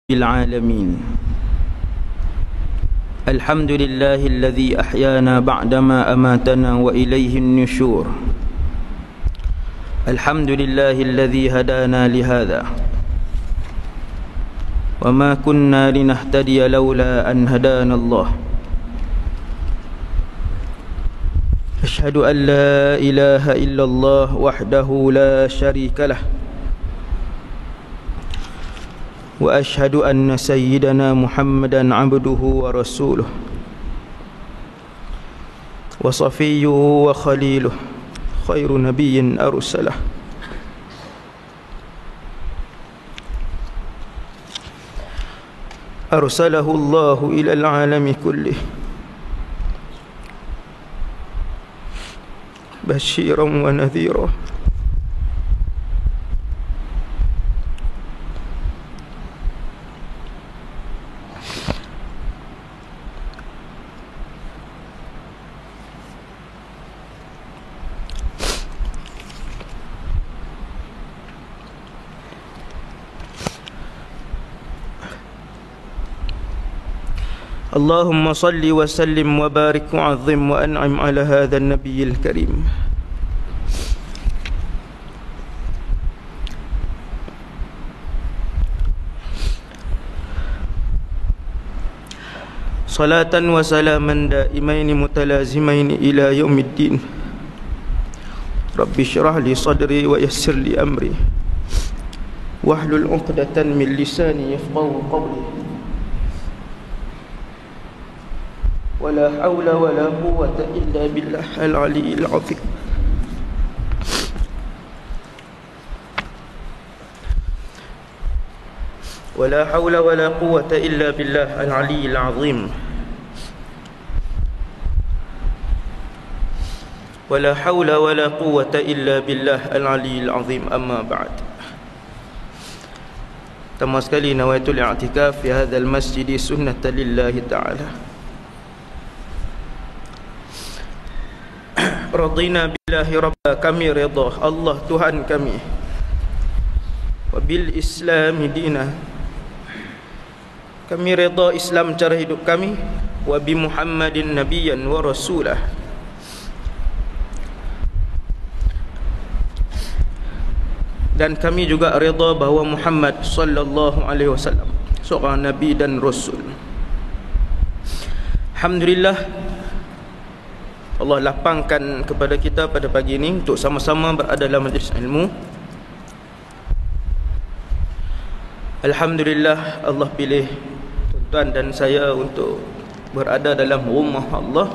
العالمين. الحمد لله الذي أحيانا بعدما أماتنا وإليه النشور. الحمد لله الذي هدانا لهذا وما كنا لنهتدي لولا أن هدانا الله. أشهد أن لا إله إلا الله وحده لا شريك له، وأشهد أن سيدنا محمدا عبده ورسوله وصفيه وخليله، خير نبي أرسله. أرسله الله إلى العالم كله بشيرا ونذيرا. اللهم صل وسلم وبارك وعظم وأنعم على هذا النبي الكريم. صلاة وسلاما دائمين متلازمين إلى يوم الدين. رب اشرح لي صدري ويسر لي أمري واحلل عقدة من لساني يفقهوا قولي. ولا حول ولا قوة إلا بالله العلي العظيم. ولا حول ولا قوة إلا بالله العلي العظيم. ولا حول ولا قوة إلا بالله العلي العظيم. أما بعد. Pertama sekali nawaitul i'tikaf fi hadzal masjid sunnatan lillahi ta'ala. Radina billahi rabba, kami redha Allah Tuhan kami, wa bil islami dina, kami redha Islam cara hidup kami, wa bi Muhammadin nabiyyan wa rasulah, dan kami juga redha bahawa Muhammad sallallahu alaihi wasallam seorang nabi dan rasul. Alhamdulillah, Allah lapangkan kepada kita pada pagi ini untuk sama-sama berada dalam majlis ilmu. Alhamdulillah, Allah pilih tuan-tuan dan saya untuk berada dalam rumah Allah,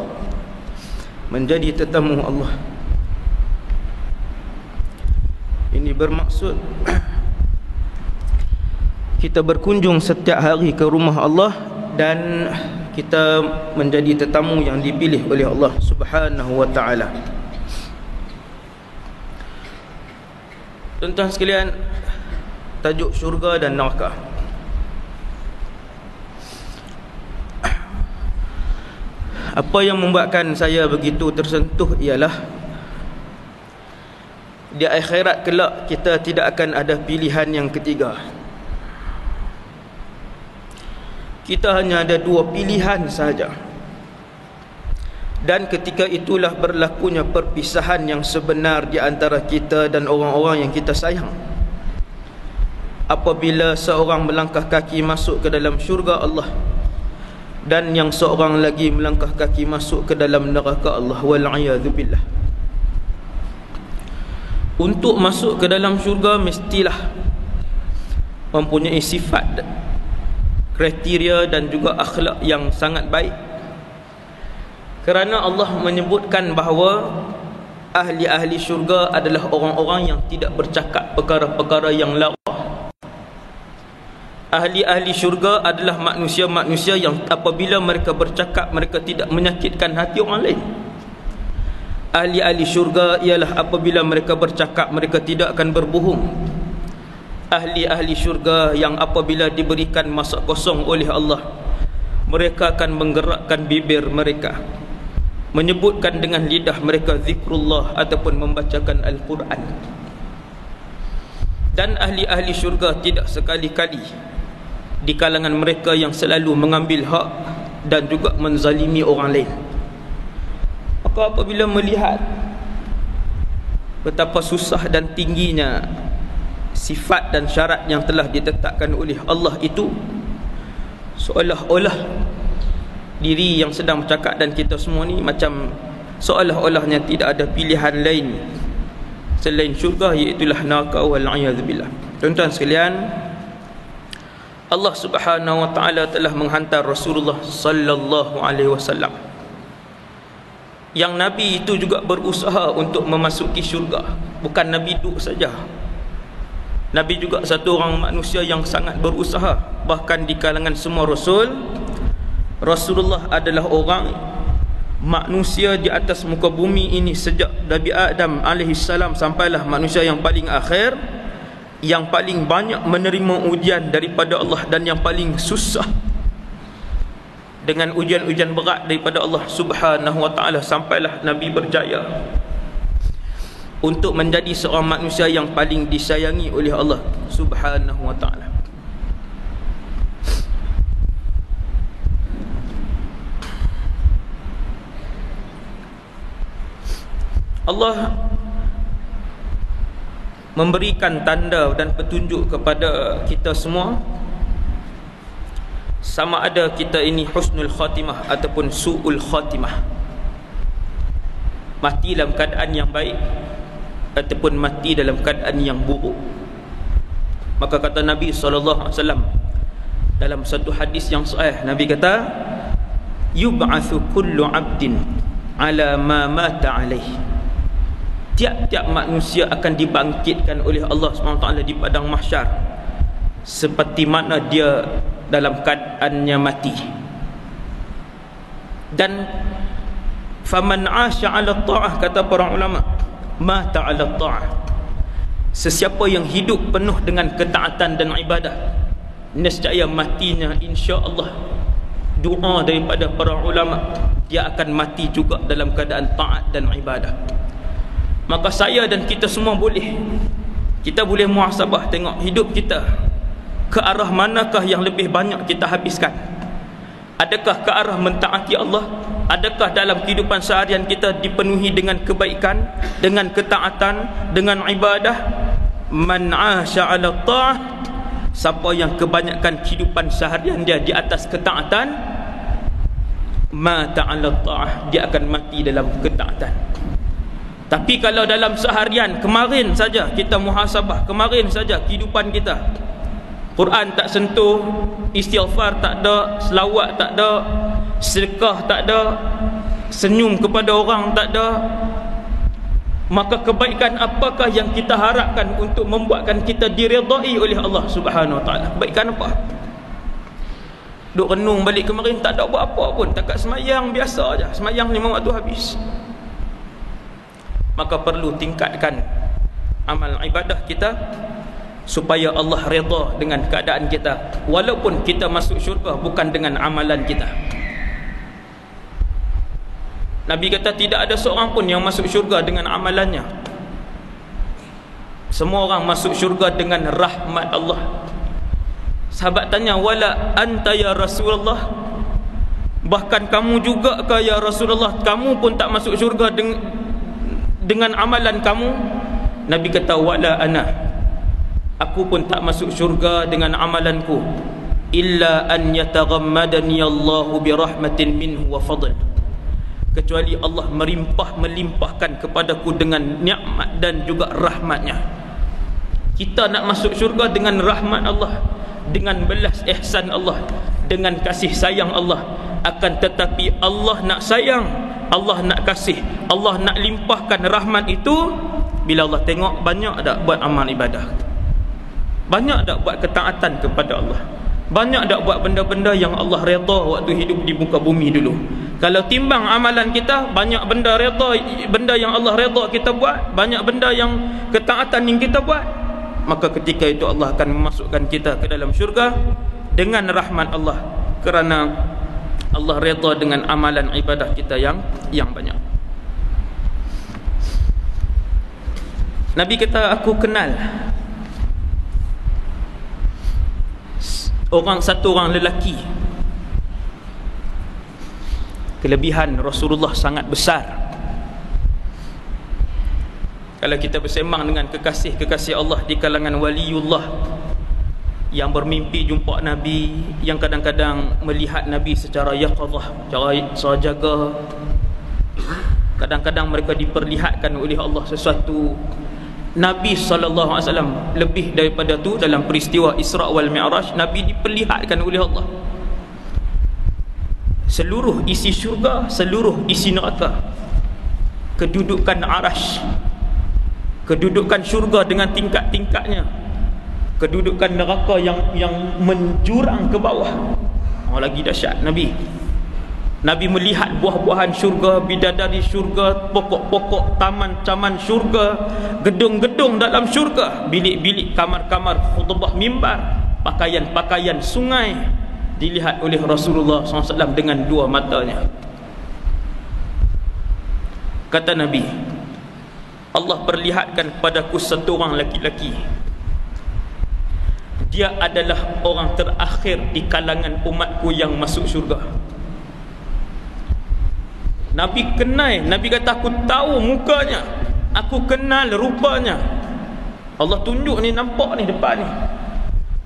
menjadi tetamu Allah. Ini bermaksud kita berkunjung setiap hari ke rumah Allah dan kita menjadi tetamu yang dipilih oleh Allah Subhanahu wa ta'ala. Tuan-tuan sekalian, tajuk syurga dan neraka. Apa yang membuatkan saya begitu tersentuh ialah di akhirat kelak kita tidak akan ada pilihan yang ketiga. Kita hanya ada dua pilihan sahaja. Dan ketika itulah berlakunya perpisahan yang sebenar di antara kita dan orang-orang yang kita sayang. Apabila seorang melangkah kaki masuk ke dalam syurga Allah, dan yang seorang lagi melangkah kaki masuk ke dalam neraka Allah, wal'iyadzubillah. Untuk masuk ke dalam syurga mestilah mempunyai sifat, kriteria dan juga akhlak yang sangat baik. Kerana Allah menyebutkan bahawa ahli-ahli syurga adalah orang-orang yang tidak bercakap perkara-perkara yang lara. Ahli-ahli syurga adalah manusia-manusia yang apabila mereka bercakap, mereka tidak menyakitkan hati orang lain. Ahli-ahli syurga ialah apabila mereka bercakap, mereka tidak akan berbohong. Ahli-ahli syurga yang apabila diberikan masa kosong oleh Allah, mereka akan menggerakkan bibir mereka, menyebutkan dengan lidah mereka zikrullah ataupun membacakan Al-Quran. Dan ahli-ahli syurga tidak sekali-kali di kalangan mereka yang selalu mengambil hak dan juga menzalimi orang lain. Maka apabila melihat betapa susah dan tingginya sifat dan syarat yang telah ditetapkan oleh Allah itu, seolah-olah diri yang sedang bercakap dan kita semua ni macam seolah-olahnya tidak ada pilihan lain selain syurga, iaitulah neraka, wal'iyadzubillah. Tuan-tuan sekalian, Allah Subhanahu wa taala telah menghantar Rasulullah sallallahu alaihi wasallam, yang Nabi itu juga berusaha untuk memasuki syurga. Bukan Nabi duduk saja, Nabi juga satu orang manusia yang sangat berusaha. Bahkan di kalangan semua Rasul, Rasulullah adalah orang manusia di atas muka bumi ini sejak Nabi Adam alaihissalam sampailah manusia yang paling akhir, yang paling banyak menerima ujian daripada Allah dan yang paling susah dengan ujian-ujian berat daripada Allah Subhanahu wa taala, sampailah Nabi berjaya untuk menjadi seorang manusia yang paling disayangi oleh Allah Subhanahu wa taala. Allah memberikan tanda dan petunjuk kepada kita semua, sama ada kita ini husnul khatimah ataupun su'ul khatimah, mati dalam keadaan yang baik ataupun mati dalam keadaan yang buruk. Maka kata Nabi SAW dalam satu hadis yang sahih, Nabi kata, yub'atsu kullu 'abdin 'ala ma mata 'alaihi. Tiap-tiap manusia akan dibangkitkan oleh Allah SWT di padang mahsyar seperti mana dia dalam keadaannya mati. Dan faman 'asha 'ala ta'ah, kata para ulama, mata 'ala ta'ah. Sesiapa yang hidup penuh dengan ketaatan dan ibadah, nescaya matinya insya-Allah. Doa daripada para ulama, dia akan mati juga dalam keadaan taat dan ibadah. Maka saya dan kita semua boleh muhasabah, tengok hidup kita ke arah manakah yang lebih banyak kita habiskan. Adakah ke arah mentaati Allah? Adakah dalam kehidupan seharian kita dipenuhi dengan kebaikan, dengan ketaatan, dengan ibadah? Man 'asha 'ala ta'ah, siapa yang kebanyakan kehidupan seharian dia di atas ketaatan, mata 'ala ta'ah, dia akan mati dalam ketaatan. Tapi kalau dalam seharian, kemarin saja kita muhasabah, kemarin saja kehidupan kita, Quran tak sentuh, istighfar tak ada, selawat tak ada, sedekah tak ada, senyum kepada orang tak ada, maka kebaikan apakah yang kita harapkan untuk membuatkan kita diredai oleh Allah Subhanahu wa taala? Kebaikan apa? Duk renung balik kemarin, tak ada buat apa pun, takat semayang biasa aja, semayang 5 waktu habis. Maka perlu tingkatkan amal ibadah kita supaya Allah redha dengan keadaan kita, walaupun kita masuk syurga bukan dengan amalan kita. Nabi kata tidak ada seorang pun yang masuk syurga dengan amalannya. Semua orang masuk syurga dengan rahmat Allah. Sahabat tanya, wala anta ya Rasulullah, bahkan kamu juga ke ya Rasulullah, kamu pun tak masuk syurga dengan amalan kamu? Nabi kata, wala ana, aku pun tak masuk syurga dengan amalanku, illa an yataghammadani Allahu bi rahmatin minhu wa fadl, kecuali Allah melimpahkan kepadaku dengan nikmat dan juga rahmatnya. Kita nak masuk syurga dengan rahmat Allah, dengan belas ihsan Allah, dengan kasih sayang Allah. Akan tetapi Allah nak sayang, Allah nak kasih, Allah nak limpahkan rahmat itu bila Allah tengok banyak tak buat amal ibadah, banyak tak buat ketaatan kepada Allah, banyak tak buat benda-benda yang Allah redha waktu hidup di muka bumi dulu. Kalau timbang amalan kita, banyak benda redha, benda yang Allah redha kita buat, banyak benda yang ketaatan yang kita buat, maka ketika itu Allah akan memasukkan kita ke dalam syurga dengan rahmat Allah, kerana Allah redha dengan amalan ibadah kita yang banyak. Nabi kata, aku kenal satu orang lelaki. Kelebihan Rasulullah sangat besar. Kalau kita bersembang dengan kekasih-kekasih Allah di kalangan waliullah yang bermimpi jumpa Nabi, yang kadang-kadang melihat Nabi secara yaqadhah, secara jaga. Kadang-kadang mereka diperlihatkan oleh Allah sesuatu. Nabi SAW lebih daripada tu, dalam peristiwa Isra' wal Mi'raj, Nabi diperlihatkan oleh Allah seluruh isi syurga, seluruh isi neraka, kedudukan arash, kedudukan syurga dengan tingkat-tingkatnya, kedudukan neraka yang menjurang ke bawah. Lagi dahsyat Nabi. Nabi melihat buah-buahan syurga, bidadari syurga, pokok-pokok, taman-taman syurga, gedung-gedung dalam syurga, bilik-bilik, kamar-kamar, khutbah mimbar, pakaian-pakaian, sungai, dilihat oleh Rasulullah SAW dengan dua matanya. Kata Nabi, Allah perlihatkan kepadaku satu orang laki-laki, dia adalah orang terakhir di kalangan umatku yang masuk syurga. Nabi kenal, Nabi kata aku tahu mukanya, aku kenal rupanya. Allah tunjuk ni, nampak ni depan ni,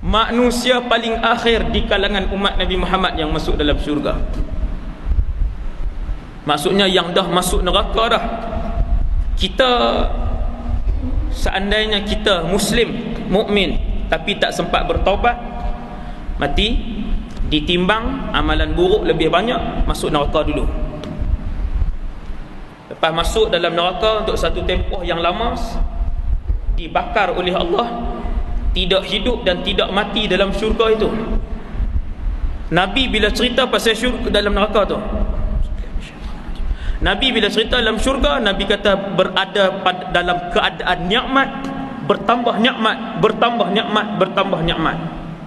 manusia paling akhir di kalangan umat Nabi Muhammad yang masuk dalam syurga. Maksudnya yang dah masuk neraka dah. Kita, seandainya kita Muslim, mukmin, tapi tak sempat bertaubat, mati, ditimbang amalan buruk lebih banyak, masuk neraka dulu. Lepas masuk dalam neraka untuk satu tempoh yang lama, dibakar oleh Allah, tidak hidup dan tidak mati dalam syurga itu. Nabi bila cerita pasal syurga dalam neraka tu, Nabi bila cerita dalam syurga, Nabi kata berada dalam keadaan nikmat, bertambah nikmat, bertambah nikmat, bertambah nikmat.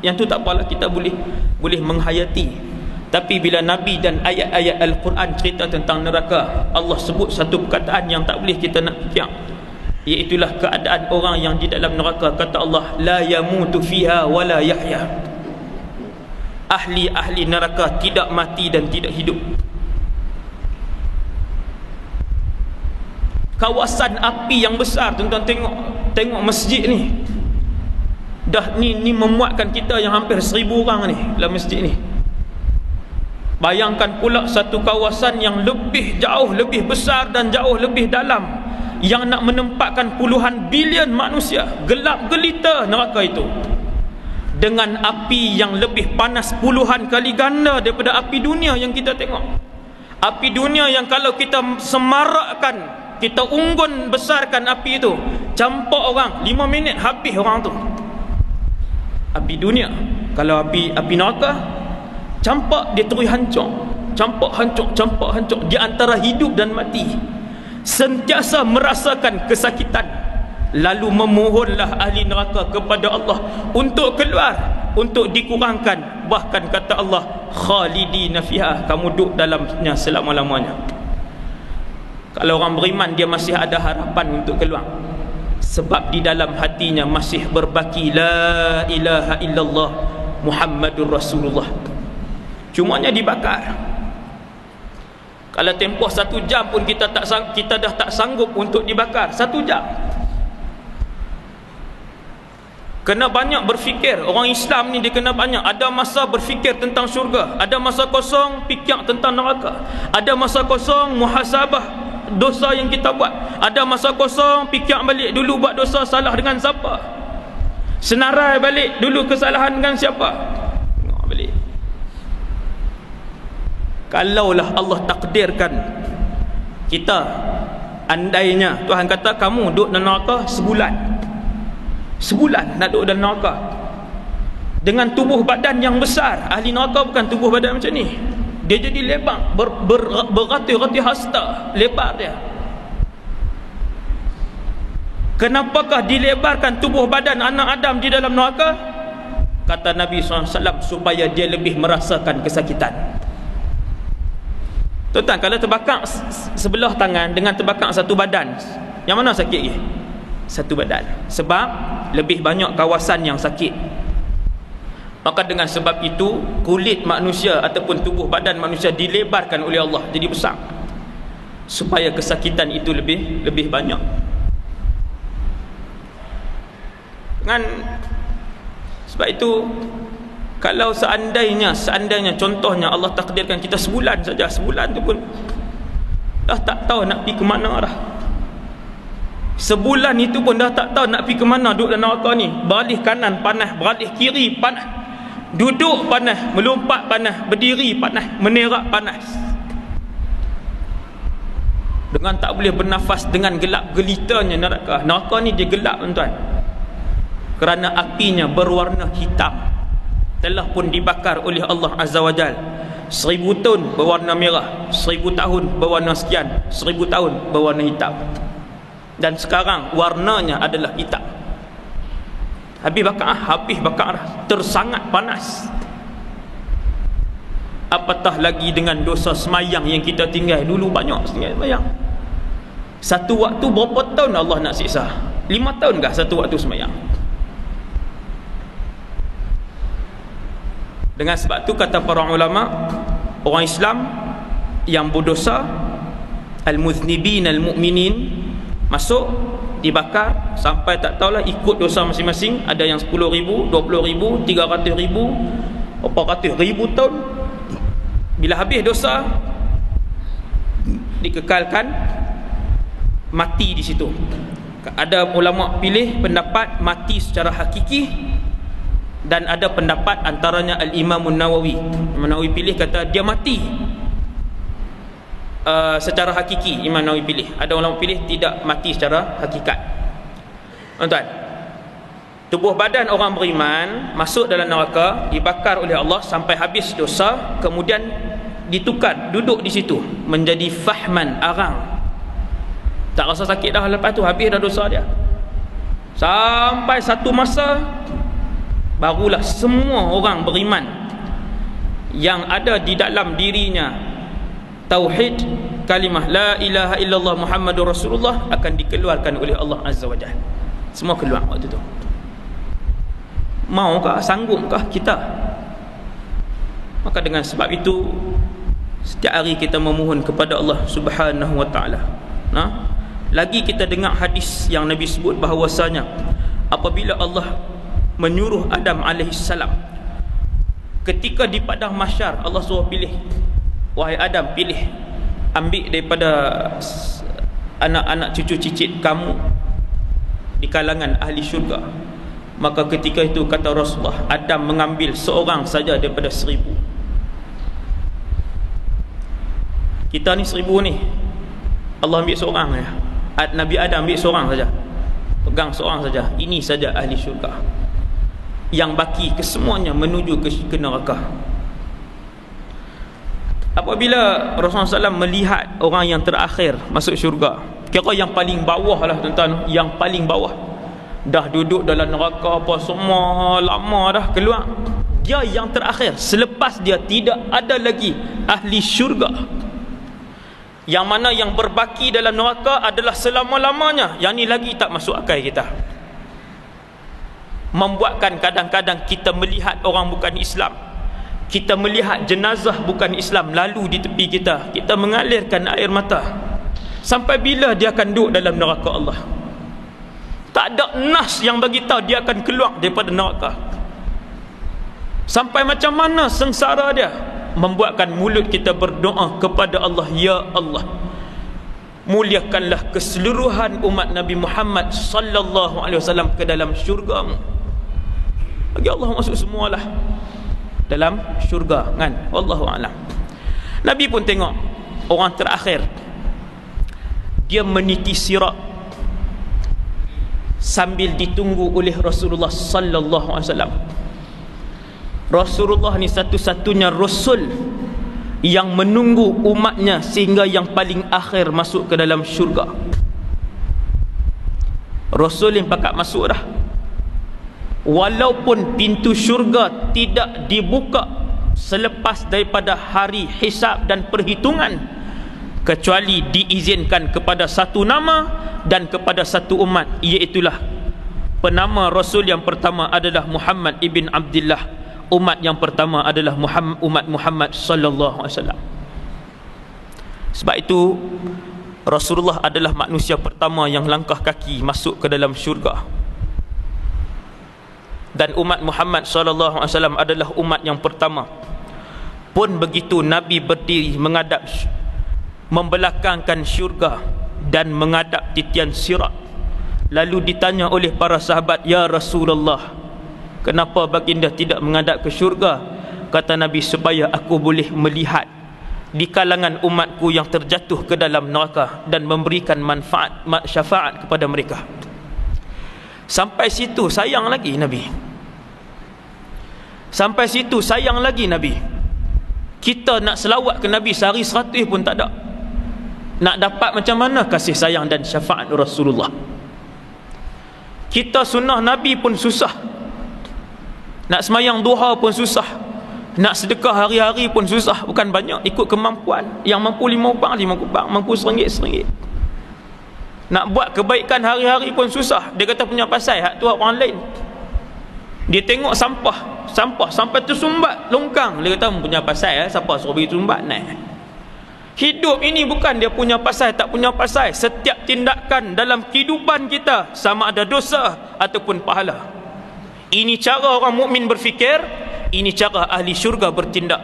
Yang tu tak apalah, kita boleh menghayati. Tapi bila Nabi dan ayat-ayat Al-Quran cerita tentang neraka, Allah sebut satu perkataan yang tak boleh kita nak fikir, iaitulah keadaan orang yang di dalam neraka. Kata Allah, la yamutu fiha wa la yahya. Ahli-ahli neraka tidak mati dan tidak hidup. Kawasan api yang besar, tuan-tuan tengok masjid ni. Dah ni memuatkan kita yang hampir 1000 orang ni dalam masjid ni. Bayangkan pula satu kawasan yang lebih jauh, lebih besar dan jauh lebih dalam, yang nak menempatkan puluhan bilion manusia. Gelap gelita neraka itu, dengan api yang lebih panas puluhan kali ganda daripada api dunia yang kita tengok. Api dunia yang kalau kita semarakkan, kita unggun besarkan api itu, campak orang 5 minit habis orang tu. Api dunia. Kalau api neraka, campak dia terus hancur, campak hancur, campak hancur, di antara hidup dan mati, sentiasa merasakan kesakitan. Lalu memohonlah ahli neraka kepada Allah untuk keluar, untuk dikurangkan. Bahkan kata Allah, khalidina fiha, kamu duduk dalamnya selama-lamanya. Kalau orang beriman, dia masih ada harapan untuk keluar, sebab di dalam hatinya masih berbaki la ilaha illallah Muhammadur Rasulullah. Cumanya dibakar. Kalau tempoh 1 jam pun kita dah tak sanggup untuk dibakar 1 jam. Kena banyak berfikir. Orang Islam ni dia kena banyak. Ada masa berfikir tentang syurga, ada masa kosong fikir tentang neraka, ada masa kosong muhasabah dosa yang kita buat, ada masa kosong fikir balik dulu buat dosa salah dengan siapa, senarai balik dulu kesalahan dengan siapa. Tengok balik. Kalaulah Allah takdirkan kita, andainya Tuhan kata kamu duduk dalam neraka sebulan nak duduk dalam neraka, dengan tubuh badan yang besar. Ahli neraka bukan tubuh badan macam ni, dia jadi lebar, beratus-ratus hasta lebar dia. Kenapakah dilebarkan tubuh badan anak Adam di dalam neraka? Kata Nabi SAW, supaya dia lebih merasakan kesakitan. Tuan-tuan, kalau terbakar sebelah tangan dengan terbakar satu badan, yang mana sakit lagi? Satu badan. Sebab lebih banyak kawasan yang sakit. Maka dengan sebab itu kulit manusia ataupun tubuh badan manusia dilebarkan oleh Allah jadi besar, supaya kesakitan itu lebih banyak. Dengan sebab itu, kalau seandainya contohnya Allah takdirkan kita sebulan saja, sebulan tu pun dah tak tahu nak pergi ke mana dah. Sebulan itu pun dah tak tahu nak pergi ke mana, duduk dalam neraka ni. Balik kanan panas, balik kiri panas, duduk panas, melompat panas, berdiri panas, menerak panas, dengan tak boleh bernafas, dengan gelap gelitanya neraka. Neraka ni dia gelap, tuan-tuan, kerana apinya berwarna hitam, telah pun dibakar oleh Allah Azza wa Jal. 1000 tahun berwarna merah, 1000 tahun berwarna sekian, 1000 tahun berwarna hitam, dan sekarang warnanya adalah hitam. Habis bakar, tersangat panas. Apatah lagi dengan dosa semayang yang kita tinggal dulu, banyak semayang. Satu waktu berapa tahun Allah nak siksa? 5 tahun kah satu waktu semayang? Dengan sebab tu kata para ulama, orang Islam yang berdosa, al-muznibin al-mu'minin, masuk dibakar sampai tak tahulah ikut dosa masing-masing. Ada yang 10,000, 20,000, 300,000, berapa ratus ribu tahun. Bila habis dosa, dikekalkan mati di situ. Ada ulama pilih pendapat mati secara hakiki, dan ada pendapat antaranya Al-Imam Nawawi. Imam Nawawi pilih kata dia mati secara hakiki. Imam Nawawi pilih. Ada ulama pilih tidak mati secara hakikat. Tuan-tuan, tubuh badan orang beriman masuk dalam neraka, dibakar oleh Allah sampai habis dosa, kemudian ditukar, duduk di situ menjadi fahman, arang. Tak rasa sakit dah, lepas tu habis dah dosa dia. Sampai satu masa barulah semua orang beriman yang ada di dalam dirinya tauhid, kalimah la ilaha illallah Muhammadur Rasulullah, akan dikeluarkan oleh Allah Azza wa Jalla. Semua keluar waktu tu. Maukah, sanggupkah kita? Maka dengan sebab itu, setiap hari kita memohon kepada Allah Subhanahu wa taala. Lagi kita dengar hadis yang Nabi sebut bahawasanya apabila Allah menyuruh Adam alaihissalam, ketika di padang mahsyar, Allah suruh pilih, wahai Adam, pilih, ambil daripada anak-anak cucu cicit kamu di kalangan ahli syurga. Maka ketika itu kata Rasulullah, Adam mengambil seorang saja daripada 1000. Kita ni 1000 ni, Allah ambil seorang saja. Nabi Adam ambil seorang saja, pegang seorang saja. Ini saja ahli syurga. Yang baki kesemuanya menuju ke neraka. Apabila Rasulullah SAW melihat orang yang terakhir masuk syurga, kira yang paling bawah lah, tuan-tuan, yang paling bawah, dah duduk dalam neraka apa semua, lama dah keluar, dia yang terakhir. Selepas dia tidak ada lagi ahli syurga. Yang mana yang berbaki dalam neraka adalah selama-lamanya. Yang ni lagi tak masuk akal kita. Membuatkan kadang-kadang kita melihat orang bukan Islam, kita melihat jenazah bukan Islam lalu di tepi kita, kita mengalirkan air mata. Sampai bila dia akan duduk dalam neraka Allah? Tak ada nas yang bagi tahu dia akan keluar daripada neraka. Sampai macam mana sengsara dia, membuatkan mulut kita berdoa kepada Allah, ya Allah, muliakanlah keseluruhan umat Nabi Muhammad sallallahu alaihi wasallam ke dalam syurga-Mu. Bagi Allah masuk semualah dalam syurga, kan? Wallahu a'lam. Nabi pun tengok orang terakhir, dia meniti sirat sambil ditunggu oleh Rasulullah sallallahu alaihi wasallam. Rasulullah ni satu-satunya rasul yang menunggu umatnya sehingga yang paling akhir masuk ke dalam syurga. Rasul yang pakat masuk dah, walaupun pintu syurga tidak dibuka selepas daripada hari hisab dan perhitungan, kecuali diizinkan kepada satu nama dan kepada satu umat, iaitulah penama Rasul yang pertama adalah Muhammad ibn Abdullah, umat yang pertama adalah umat Muhammad sallallahu alaihi wasallam. Sebab itu Rasulullah adalah manusia pertama yang langkah kaki masuk ke dalam syurga. Dan umat Muhammad sallallahu alaihi wasallam adalah umat yang pertama. Pun begitu Nabi berdiri menghadap, membelakangkan syurga dan menghadap titian sirat. Lalu ditanya oleh para sahabat, "Ya Rasulullah, kenapa baginda tidak menghadap ke syurga?" Kata Nabi, "Supaya aku boleh melihat di kalangan umatku yang terjatuh ke dalam neraka dan memberikan manfaat, syafaat kepada mereka." Sampai situ sayang lagi Nabi. Sampai situ sayang lagi Nabi. Kita nak selawat ke Nabi sehari 100 pun tak ada. Nak dapat macam mana kasih sayang dan syafaat Rasulullah? Kita sunnah Nabi pun susah. Nak semayang duha pun susah. Nak sedekah hari-hari pun susah. Bukan banyak, ikut kemampuan. Yang mampu 5 ubang, 5 ubang. Mampu RM1, RM1. Nak buat kebaikan hari-hari pun susah. Dia kata punya pasal hak tu orang lain. Dia tengok sampah sampai tersumbat longkang. Dia kata punya pasal siapa suruh pergi sumbat naik. Hidup ini bukan dia punya pasal tak punya pasal. Setiap tindakan dalam kehidupan kita sama ada dosa ataupun pahala. Ini cara orang mukmin berfikir, ini cara ahli syurga bertindak.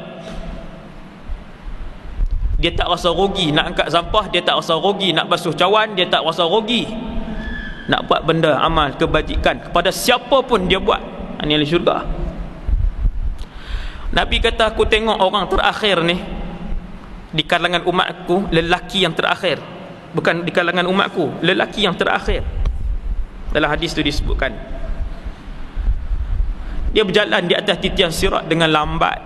Dia tak rasa rugi nak angkat sampah, dia tak rasa rugi nak basuh cawan, dia tak rasa rugi nak buat benda amal kebajikan kepada siapa pun dia buat. Ini ahli syurga. Nabi kata, aku tengok orang terakhir ni di kalangan umatku, lelaki yang terakhir. Bukan di kalangan umatku, lelaki yang terakhir. Dalam hadis tu disebutkan, dia berjalan di atas titian sirat dengan lambat,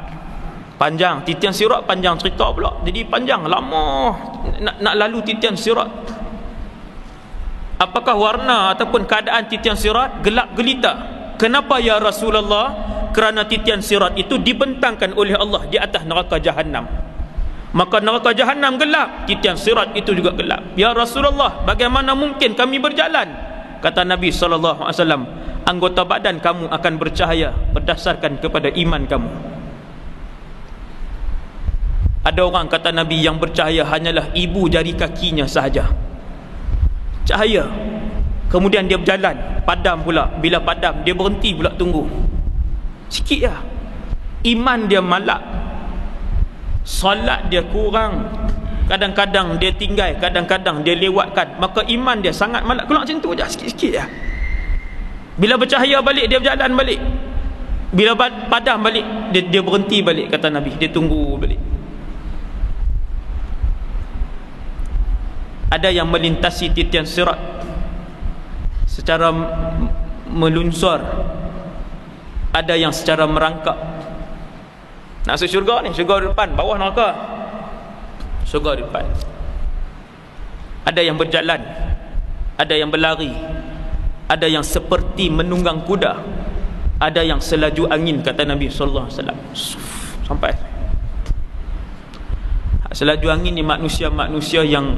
panjang. Titian sirat panjang cerita pula, jadi panjang, lama nak lalu titian sirat. Apakah warna ataupun keadaan titian sirat? Gelap gelita. Kenapa ya Rasulullah? Kerana titian sirat itu dibentangkan oleh Allah di atas neraka Jahannam. Maka neraka Jahannam gelap, titian sirat itu juga gelap. Ya Rasulullah, bagaimana mungkin kami berjalan? Kata Nabi SAW, anggota badan kamu akan bercahaya berdasarkan kepada iman kamu. Ada orang kata Nabi yang bercahaya hanyalah ibu jari kakinya sahaja. Cahaya. Kemudian dia berjalan, padam pula. Bila padam, dia berhenti pula tunggu. Sikit lah. Iman dia malak. Solat dia kurang. Kadang-kadang dia tinggal, kadang-kadang dia lewatkan. Maka iman dia sangat malak. Keluar macam tu je, sikit-sikit lah. Bila bercahaya balik, dia berjalan balik. Bila padam balik, dia berhenti balik, kata Nabi. Dia tunggu balik. Ada yang melintasi titian sirat secara melunsur, ada yang secara merangkak. Nak masuk syurga ni, syurga depan, bawah neraka, syurga depan. Ada yang berjalan, ada yang berlari, ada yang seperti menunggang kuda, ada yang selaju angin, kata Nabi sallallahu alaihi wasallam. Sampai selaju angin ni manusia-manusia yang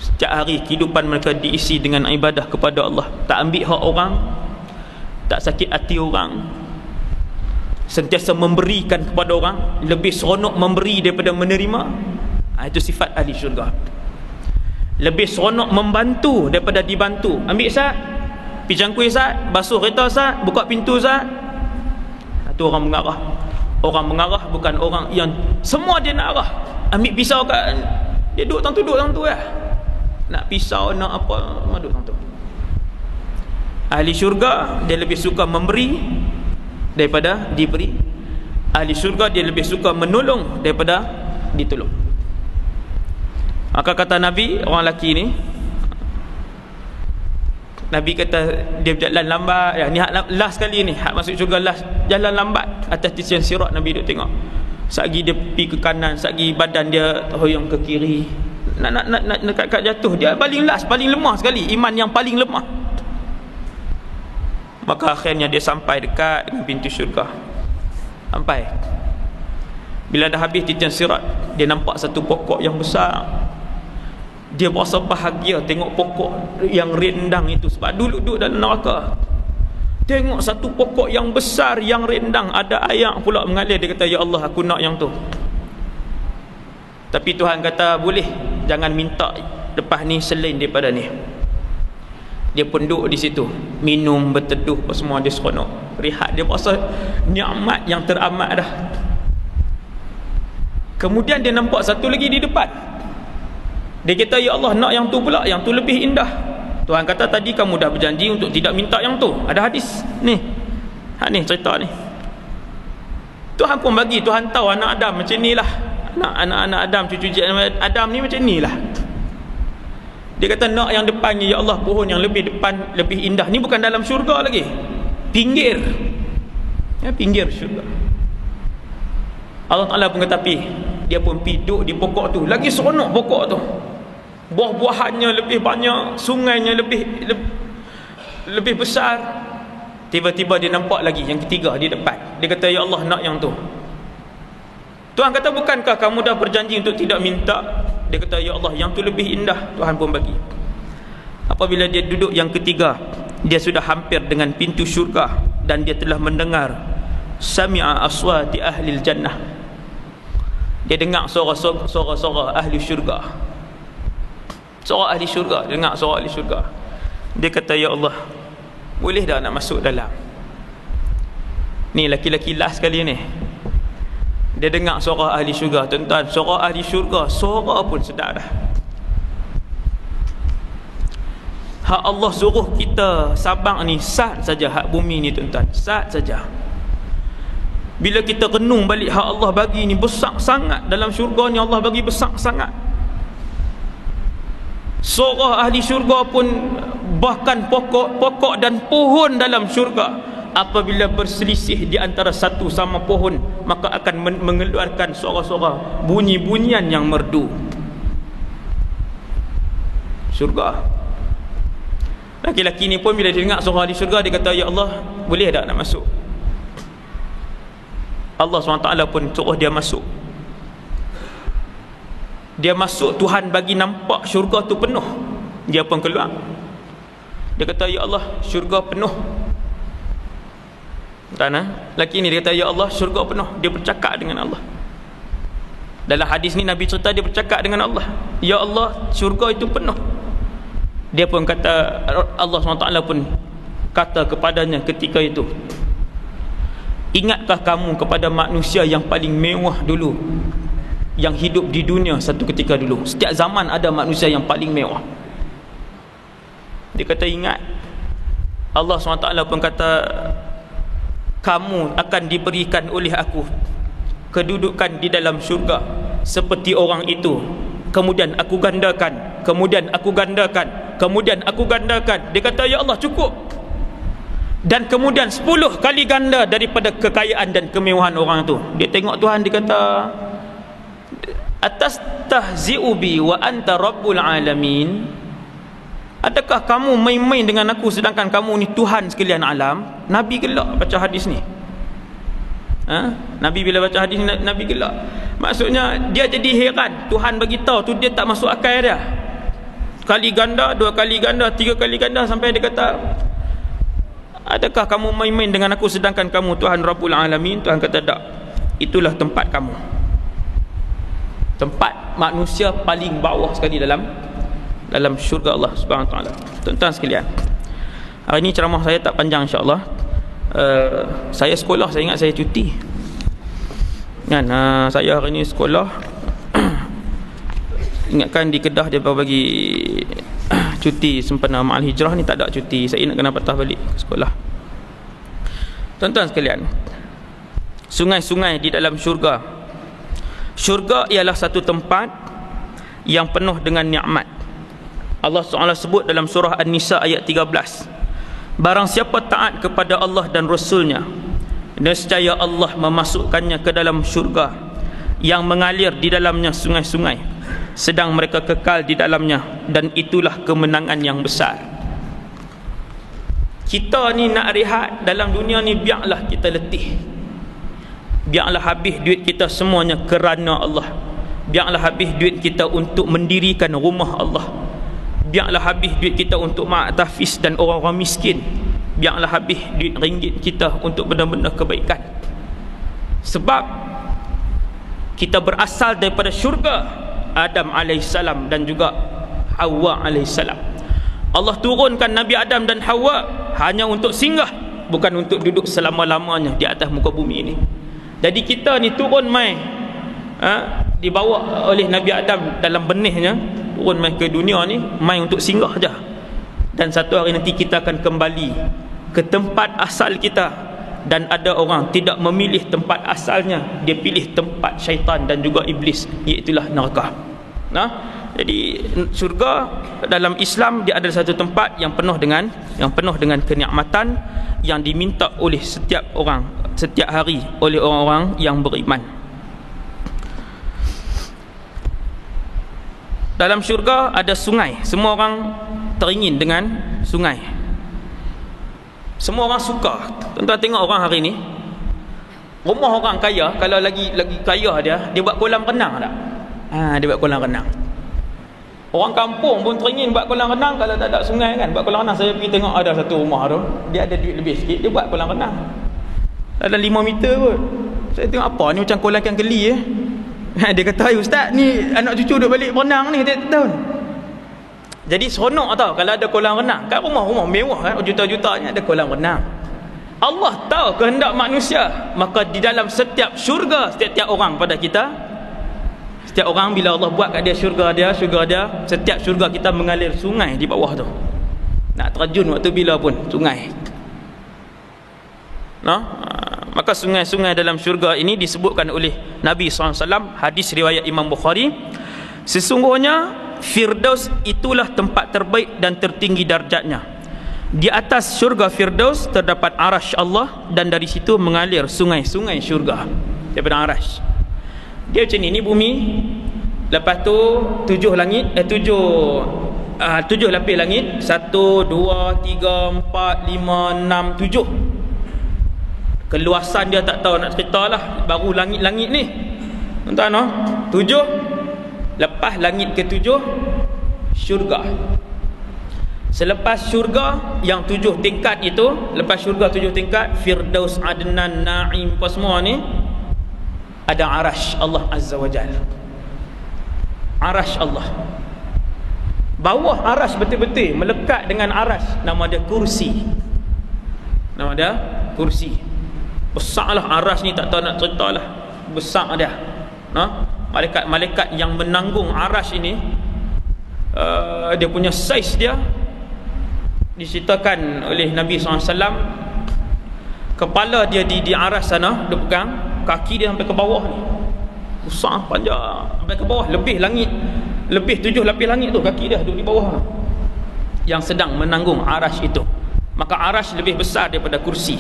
setiap hari kehidupan mereka diisi dengan ibadah kepada Allah, tak ambil hak orang, tak sakit hati orang, sentiasa memberikan kepada orang, lebih seronok memberi daripada menerima. Itu sifat ahli syurga. Lebih seronok membantu daripada dibantu. Ambil sat, pergi jangkui sat, basuh kereta sat, buka pintu sat. Itu orang mengarah. Orang mengarah bukan orang yang semua dia nak arah. Ambil pisau kat dia, duduk tang tu lah. Nak pisau, nak apa, duduk tang tu. Ahli syurga dia lebih suka memberi daripada diberi. Ahli syurga dia lebih suka menolong daripada ditolong. Maka kata Nabi, orang lelaki ni, Nabi kata dia berjalan lambat ya, ni hak last sekali ni, hak masuk syurga last, jalan lambat atas titian sirat. Nabi duduk tengok, satgi dia pergi ke kanan, satgi badan dia terhoyong ke kiri, nak dekat jatuh. Dia paling last, paling lemah sekali, iman yang paling lemah. Maka akhirnya dia sampai dekat dengan pintu syurga. Sampai, bila dah habis titian sirat, dia nampak satu pokok yang besar. Dia berasa bahagia tengok pokok yang rendang itu, sebab dulu duduk dalam neraka. Tengok satu pokok yang besar, yang rendang, ada air pula mengalir. Dia kata, ya Allah, aku nak yang tu. Tapi Tuhan kata, boleh, jangan minta lepas ni selain daripada ni. Dia pun duduk di situ, minum, berteduh, semua dia seronok, rehat. Dia rasa nikmat yang teramat dah. Kemudian dia nampak satu lagi di depan. Dia kata, ya Allah, nak yang tu pula, yang tu lebih indah. Tuhan kata, tadi kamu dah berjanji untuk tidak minta yang tu. Ada hadis ni, ni cerita ni. Tuhan pun bagi. Tuhan tahu anak Adam macam ni lah, anak-anak Adam, cucu Adam ni macam ni lah. Dia kata, nak yang depan ni, ya Allah, pohon yang lebih depan, lebih indah. Ni bukan dalam syurga lagi, pinggir, ya, pinggir syurga. Allah Ta'ala pun kata, dia pun pergi duduk di pokok tu. Lagi seronok pokok tu, buah-buahannya lebih banyak, sungainya lebih besar. Tiba-tiba dia nampak lagi yang ketiga di depan. Dia kata, ya Allah, nak yang tu. Tuhan kata, bukankah kamu dah berjanji untuk tidak minta? Dia kata, ya Allah, yang tu lebih indah. Tuhan pun bagi. Apabila dia duduk yang ketiga, dia sudah hampir dengan pintu syurga, dan dia telah mendengar sami'a aswati ahlil jannah. Dia dengar suara-suara ahli syurga. Suara ahli syurga, dengar suara ahli syurga. Dia kata, ya Allah, boleh dah nak masuk dalam. Ni laki-laki last kali ni, dia dengar suara ahli syurga. Tuan-tuan, suara ahli syurga, suara pun sedap dah. Hak Allah suruh kita Sabang ni sat saja, hak bumi ni tuan-tuan, sat saja. Bila kita renung balik, hak Allah bagi ni besar sangat. Dalam syurga ni Allah bagi besar sangat. Suara ahli syurga pun, bahkan pokok dan pohon dalam syurga, apabila berselisih di antara satu sama pohon, maka akan mengeluarkan suara-suara, bunyi-bunyian yang merdu. Syurga. Laki-laki ni pun bila dia dengar suara ahli syurga, dia kata, ya Allah, boleh tak nak masuk? Allah SWT pun suruh dia masuk. Dia masuk, Tuhan bagi nampak syurga tu penuh. Dia pun keluar. Dia kata, ya Allah, syurga penuh. Laki ni dia kata, ya Allah, syurga penuh. Dia bercakap dengan Allah. Dalam hadis ni Nabi cerita dia bercakap dengan Allah, ya Allah, syurga itu penuh. Dia pun kata, Allah SWT pun kata kepadanya ketika itu, ingatkah kamu kepada manusia yang paling mewah dulu, yang hidup di dunia satu ketika dulu? Setiap zaman ada manusia yang paling mewah. Dia kata, ingat. Allah SWT pun kata, kamu akan diberikan oleh aku kedudukan di dalam syurga seperti orang itu. Kemudian aku gandakan, kemudian aku gandakan, kemudian aku gandakan. Dia kata, ya Allah, cukup. Dan kemudian 10 kali ganda daripada kekayaan dan kemewahan orang tu. Dia tengok Tuhan, dia kata, atas tahzi'u bi wa anta rabbul alamin. Adakah kamu main-main dengan aku sedangkan kamu ni Tuhan sekalian alam? Nabi gelak baca hadis ni. Nabi bila baca hadis ni, Nabi gelak. Maksudnya dia jadi heran. Tuhan bagi tahu tu, dia tak masuk akal dia. Kali ganda, 2 kali ganda, 3 kali ganda, sampai dia kata, adakah kamu main-main dengan aku sedangkan kamu Tuhan Rabbul Alamin? Tuhan kata, tak. Itulah tempat kamu. Tempat manusia paling bawah sekali dalam syurga Allah Subhanahu Wa Taala. Tuan-tuan sekalian, hari ini ceramah saya tak panjang, insya-Allah. Saya sekolah, saya ingat saya cuti kan. Saya hari ini sekolah. Ingatkan di Kedah dia baru bagi cuti sempena Ma'al Hijrah ni, tak ada cuti. Saya nak kena patah balik ke sekolah. Tuan-tuan sekalian, sungai-sungai di dalam syurga. Syurga ialah satu tempat yang penuh dengan nikmat. Allah SWT sebut dalam surah An-Nisa ayat 13, barang siapa taat kepada Allah dan Rasulnya, nescaya Allah memasukkannya ke dalam syurga yang mengalir di dalamnya sungai-sungai, sedang mereka kekal di dalamnya, dan itulah kemenangan yang besar. Kita ni nak rehat dalam dunia ni, biarlah kita letih, biarlah habis duit kita semuanya kerana Allah, biarlah habis duit kita untuk mendirikan rumah Allah, biarlah habis duit kita untuk mak tahfiz dan orang-orang miskin. biarlah habis duit ringgit kita untuk benda-benda kebaikan. Sebab kita berasal daripada syurga Adam alaihissalam dan juga Hawa alaihissalam. Allah turunkan Nabi Adam dan Hawa hanya untuk singgah, bukan untuk duduk selama-lamanya di atas muka bumi ini. Jadi kita ni turun mai dibawa oleh Nabi Adam dalam benihnya, turun mai ke dunia ni mai untuk singgah saja. Dan satu hari nanti kita akan kembali ke tempat asal kita. Dan ada orang tidak memilih tempat asalnya, dia pilih tempat syaitan dan juga iblis, iaitulah neraka. Jadi syurga dalam Islam dia adalah satu tempat yang penuh dengan kenikmatan yang diminta oleh setiap orang setiap hari oleh orang-orang yang beriman. Dalam syurga ada sungai. Semua orang teringin dengan sungai. Semua orang suka. Tuan-tuan tengok orang hari ni, rumah orang kaya, kalau lagi kaya dia buat kolam renang tak? Dia buat kolam renang. Orang kampung pun teringin buat kolam renang kalau tak ada sungai kan. Buat kolam renang, saya pergi tengok ada satu rumah tu, dia ada duit lebih sikit, dia buat kolam renang. Dalam 5 meter kot. Saya tengok apa ni, macam kolam ikan keli . Dia kata, "Ustaz, ni anak cucu duk balik berenang ni tiap tahun." Jadi seronok tau kalau ada kolam renang. Kat rumah-rumah mewah kan, juta-jutanya ada kolam renang. Allah tahu kehendak manusia, maka di dalam setiap syurga, setiap orang pada kita, setiap orang bila Allah buat kat dia syurga dia, setiap syurga kita mengalir sungai di bawah tu. Nak terjun waktu bila pun sungai. Maka sungai-sungai dalam syurga ini disebutkan oleh Nabi SAW, hadis riwayat Imam Bukhari, sesungguhnya Firdaus itulah tempat terbaik dan tertinggi darjatnya. Di atas syurga Firdaus terdapat arasy Allah, dan dari situ mengalir sungai-sungai syurga daripada arasy. Dia macam ni bumi, lepas tu 7 lapis langit, 1, 2, 3, 4, 5, 6, 7. Keluasan dia tak tahu nak cerita lah. Baru langit-langit ni tuan-tuan, 7. Lepas langit ke-7 syurga. Selepas syurga yang 7 tingkat itu, lepas syurga 7 tingkat, Firdaus, Adnan, Naim, apa semua ni, ada arasy Allah Azza wa Jalla. Arasy Allah. Bawah arasy betul-betul melekat dengan arasy, nama dia kursi. Nama dia kursi. Besarlah arasy ni, tak tahu nak cerita lah. Besar dia. Malaikat-malaikat yang menanggung arasy ini, dia punya saiz dia diceritakan oleh Nabi SAW. Kepala dia di arasy sana, dia pegang, kaki dia sampai ke bawah ni, besar, panjang sampai ke bawah, lebih 7 lapis langit tu kaki dia duduk di bawah yang sedang menanggung arasy itu. Maka arasy lebih besar daripada kursi.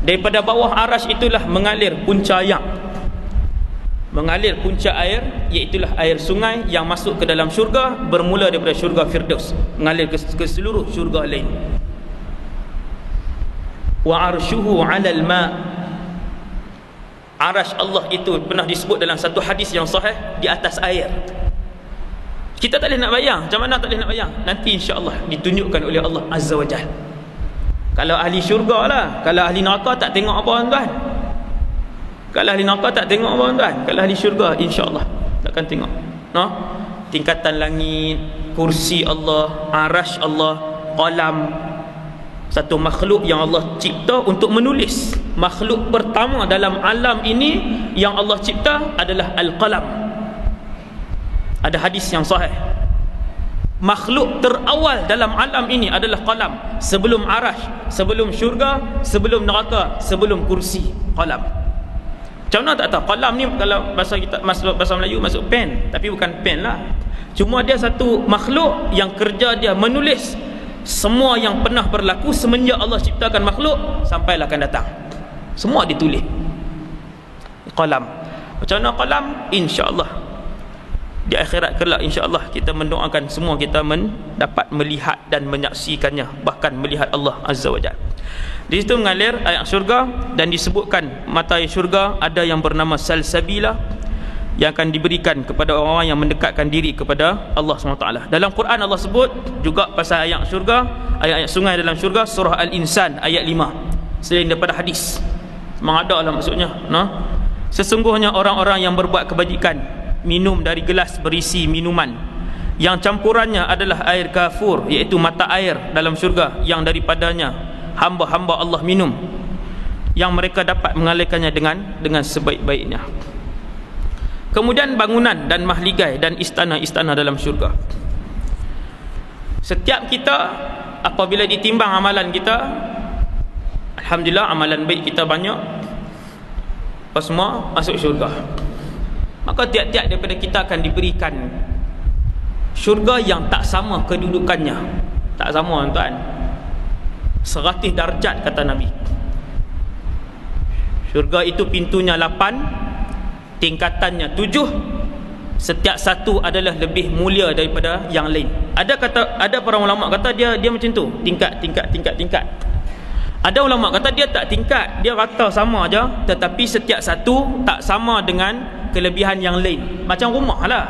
Daripada bawah arasy itulah mengalir punca air, iaitulah air sungai yang masuk ke dalam syurga, bermula daripada syurga Firdaus, mengalir ke seluruh syurga lain. Wa arshuhu 'alal ma'. Arasy Allah itu pernah disebut dalam satu hadis yang sahih, di atas air. Kita tak boleh nak bayang. Macam mana tak boleh nak bayang? Nanti insya-Allah ditunjukkan oleh Allah Azza wa Jalla. Kalau ahli syurga lah. Kalau ahli neraka tak tengok apa tuan. Kalau ahli neraka tak tengok apa tuan. Kalau ahli syurga insya-Allah takkan tengok. Tingkatan langit, kursi Allah, arasy Allah, qalam. Satu makhluk yang Allah cipta untuk menulis. Makhluk pertama dalam alam ini yang Allah cipta adalah al-qalam. Ada hadis yang sahih. Makhluk terawal dalam alam ini adalah qalam. Sebelum arasy, sebelum syurga, sebelum neraka, sebelum kursi, qalam. Macam mana tak tahu? Qalam ni kalau bahasa kita, bahasa Melayu masuk pen, tapi bukan pen lah. Cuma dia satu makhluk yang kerja dia menulis semua yang pernah berlaku semenjak Allah ciptakan makhluk sampailah akan datang. Semua ditulis. Qalam. Macam mana qalam? InsyaAllah di akhirat kelak insya-Allah kita mendoakan semua kita dapat melihat dan menyaksikannya, bahkan melihat Allah Azza wa Jalla. Di situ mengalir air syurga, dan disebutkan mata air syurga ada yang bernama salsabila, yang akan diberikan kepada orang-orang yang mendekatkan diri kepada Allah SWT. Dalam Quran Allah sebut juga pasal ayat syurga, ayat-ayat sungai dalam syurga, surah Al-Insan ayat 5. Selain daripada hadis, memang ada lah maksudnya, sesungguhnya orang-orang yang berbuat kebajikan minum dari gelas berisi minuman yang campurannya adalah air kafur, iaitu mata air dalam syurga yang daripadanya hamba-hamba Allah minum, yang mereka dapat mengalirkannya dengan sebaik-baiknya. Kemudian bangunan dan mahligai dan istana-istana dalam syurga. Setiap kita apabila ditimbang amalan kita, alhamdulillah amalan baik kita banyak, apa semua masuk syurga. Maka tiap-tiap daripada kita akan diberikan syurga yang tak sama kedudukannya. Tak sama tuan. 100 darjat kata Nabi. Syurga itu pintunya 8, tingkatannya 7. Setiap satu adalah lebih mulia daripada yang lain. Ada para ulama kata dia macam tu, tingkat. Ada ulama kata dia tak tingkat, dia rata sama aja, tetapi setiap satu tak sama dengan kelebihan yang lain. Macam rumah lah,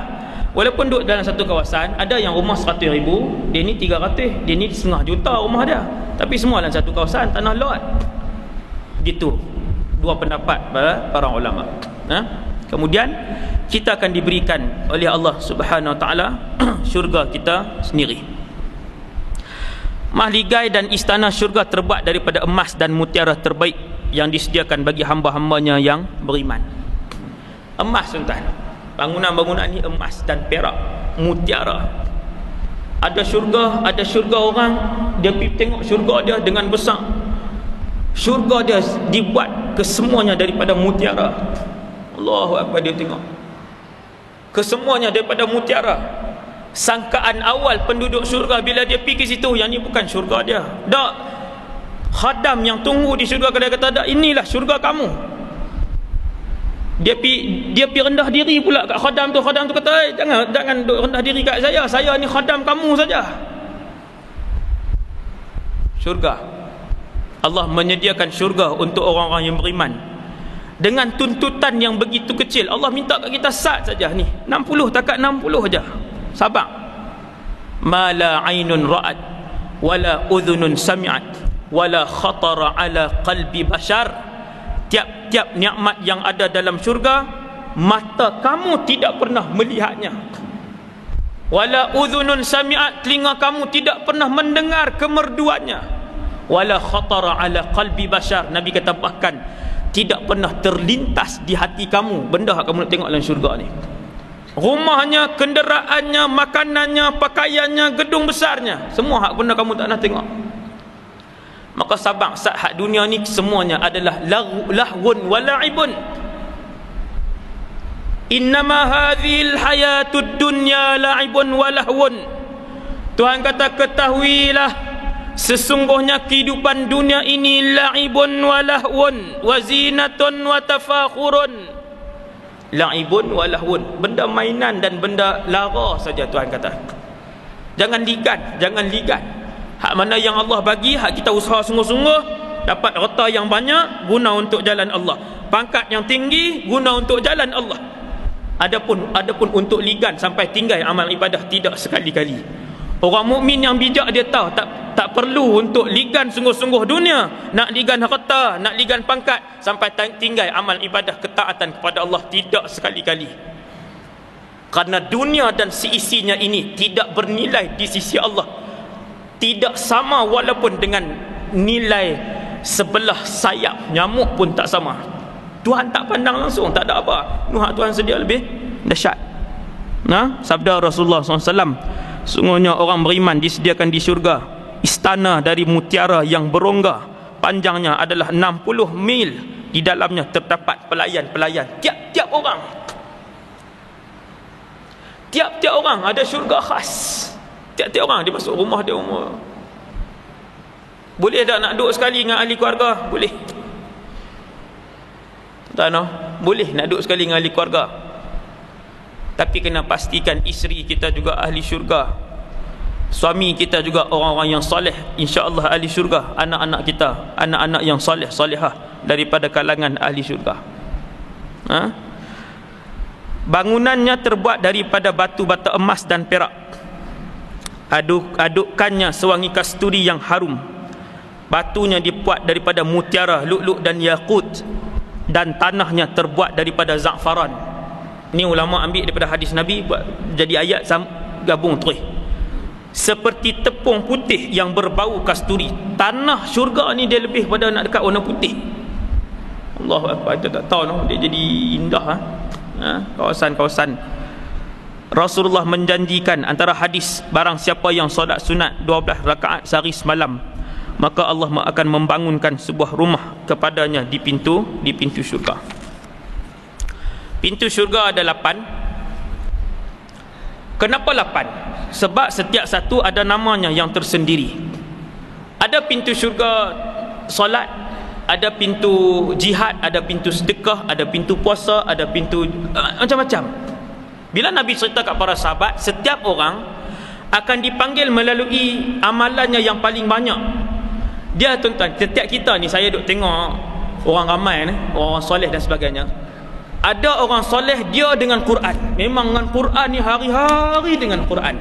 walaupun duduk dalam satu kawasan, ada yang rumah 100,000, dia ni 300, dia ni 500,000 rumah dia, tapi semua dalam satu kawasan, tanah lot. Gitu dua pendapat para ulama. Kemudian kita akan diberikan oleh Allah Subhanahu Wa Taala syurga kita sendiri. Mahligai dan istana syurga terbuat daripada emas dan mutiara terbaik yang disediakan bagi hamba-hambanya yang beriman. Emas tuan, bangunan-bangunan ni emas dan perak, mutiara. Ada syurga orang, dia pergi tengok syurga dia dengan besar. Syurga dia dibuat kesemuanya daripada mutiara. Allahu Akbar, dia tengok kesemuanya daripada mutiara. Sangkaan awal penduduk syurga bila dia pergi ke situ, yang ni bukan syurga dia. Tak. Khadam yang tunggu di syurga, dia kata, "Dak, inilah syurga kamu." Dia pergi rendah diri pula kat khadam tu. Khadam tu kata, jangan duk rendah diri kat saya. Saya ni khadam kamu saja." Syurga. Allah menyediakan syurga untuk orang-orang yang beriman dengan tuntutan yang begitu kecil. Allah minta kat kita sat saja ni, 60, takat 60 saja. Sabar. Ma la ainun ra'at wala udhunun sami'at wala khatara ala qalbi bashar. Tiap-tiap nikmat yang ada dalam syurga, mata kamu tidak pernah melihatnya. Wala udhunun sami'at, telinga kamu tidak pernah mendengar kemerduannya. Wala khatara ala qalbi bashar, Nabi kata bahkan tidak pernah terlintas di hati kamu benda yang kamu nak tengok dalam syurga ni. Rumahnya, kenderaannya, makanannya, pakaiannya, gedung besarnya, semua hak benda kamu tak nak tengok. Maka sabar, hak dunia ni semuanya adalah lahwun wa la'ibun. Innama hadhil hayatud dunya la'ibun wa lahwun. Tuhan kata, ketahuilah, sesungguhnya kehidupan dunia ini la'ibun wa lahwun wa zinatun wa tafakhurun. La'ibun wa lahwun, benda mainan dan benda lara saja Tuhan kata. Jangan ligan. Hak mana yang Allah bagi, hak kita usaha sungguh-sungguh, dapat harta yang banyak, guna untuk jalan Allah. Pangkat yang tinggi, guna untuk jalan Allah. Adapun untuk ligan sampai tinggal amal ibadah, tidak sekali-kali. Orang mukmin yang bijak dia tahu tak perlu untuk ligan sungguh-sungguh dunia, nak ligan harta, nak ligan pangkat sampai tinggal amal ibadah ketaatan kepada Allah, tidak sekali-kali. Karena dunia dan seisinya ini tidak bernilai di sisi Allah, tidak sama walaupun dengan nilai sebelah sayap nyamuk pun tak sama. Tuhan tak pandang langsung, tak ada apa. Nuhak Tuhan sedia lebih dahsyat. Sabda Rasulullah SAW, sungguhnya orang beriman disediakan di syurga istana dari mutiara yang berongga, panjangnya adalah 60 mil. Di dalamnya terdapat pelayan-pelayan. Tiap-tiap orang ada syurga khas. Tiap-tiap orang dia masuk rumah dia. Boleh tak nak duduk sekali dengan ahli keluarga? Boleh. Tak no? Boleh nak duduk sekali dengan ahli keluarga. Tapi kena pastikan isteri kita juga ahli syurga, suami kita juga orang-orang yang soleh, insya-Allah ahli syurga. Anak-anak kita, anak-anak yang soleh, solehah daripada kalangan ahli syurga. Bangunannya terbuat daripada batu-batu emas dan perak. Adukkannya sewangi kasturi yang harum. Batunya dibuat daripada mutiara, lu'lu' dan yakut, dan tanahnya terbuat daripada za'faran. Ni ulama ambil daripada hadis Nabi, buat jadi ayat, gabung terus. Seperti tepung putih yang berbau kasturi. Tanah syurga ni dia lebih pada nak dekat warna putih. Allahu Akbar. Kita tak tahu no, dia jadi indah kawasan-kawasan. Rasulullah menjanjikan antara hadis, barang siapa yang solat sunat 12 rakaat sehari semalam, maka Allah akan membangunkan sebuah rumah kepadanya di pintu syurga. Pintu syurga ada 8. Kenapa 8? Sebab setiap satu ada namanya yang tersendiri. Ada pintu syurga solat, ada pintu jihad, ada pintu sedekah, ada pintu puasa, ada pintu macam-macam. Bila Nabi cerita kat para sahabat, setiap orang akan dipanggil melalui amalannya yang paling banyak. Dia tuan-tuan, setiap kita ni, saya duk tengok orang ramai ni, orang soleh dan sebagainya. Ada orang soleh dia dengan Quran. Memang dengan Quran ni hari-hari dengan Quran.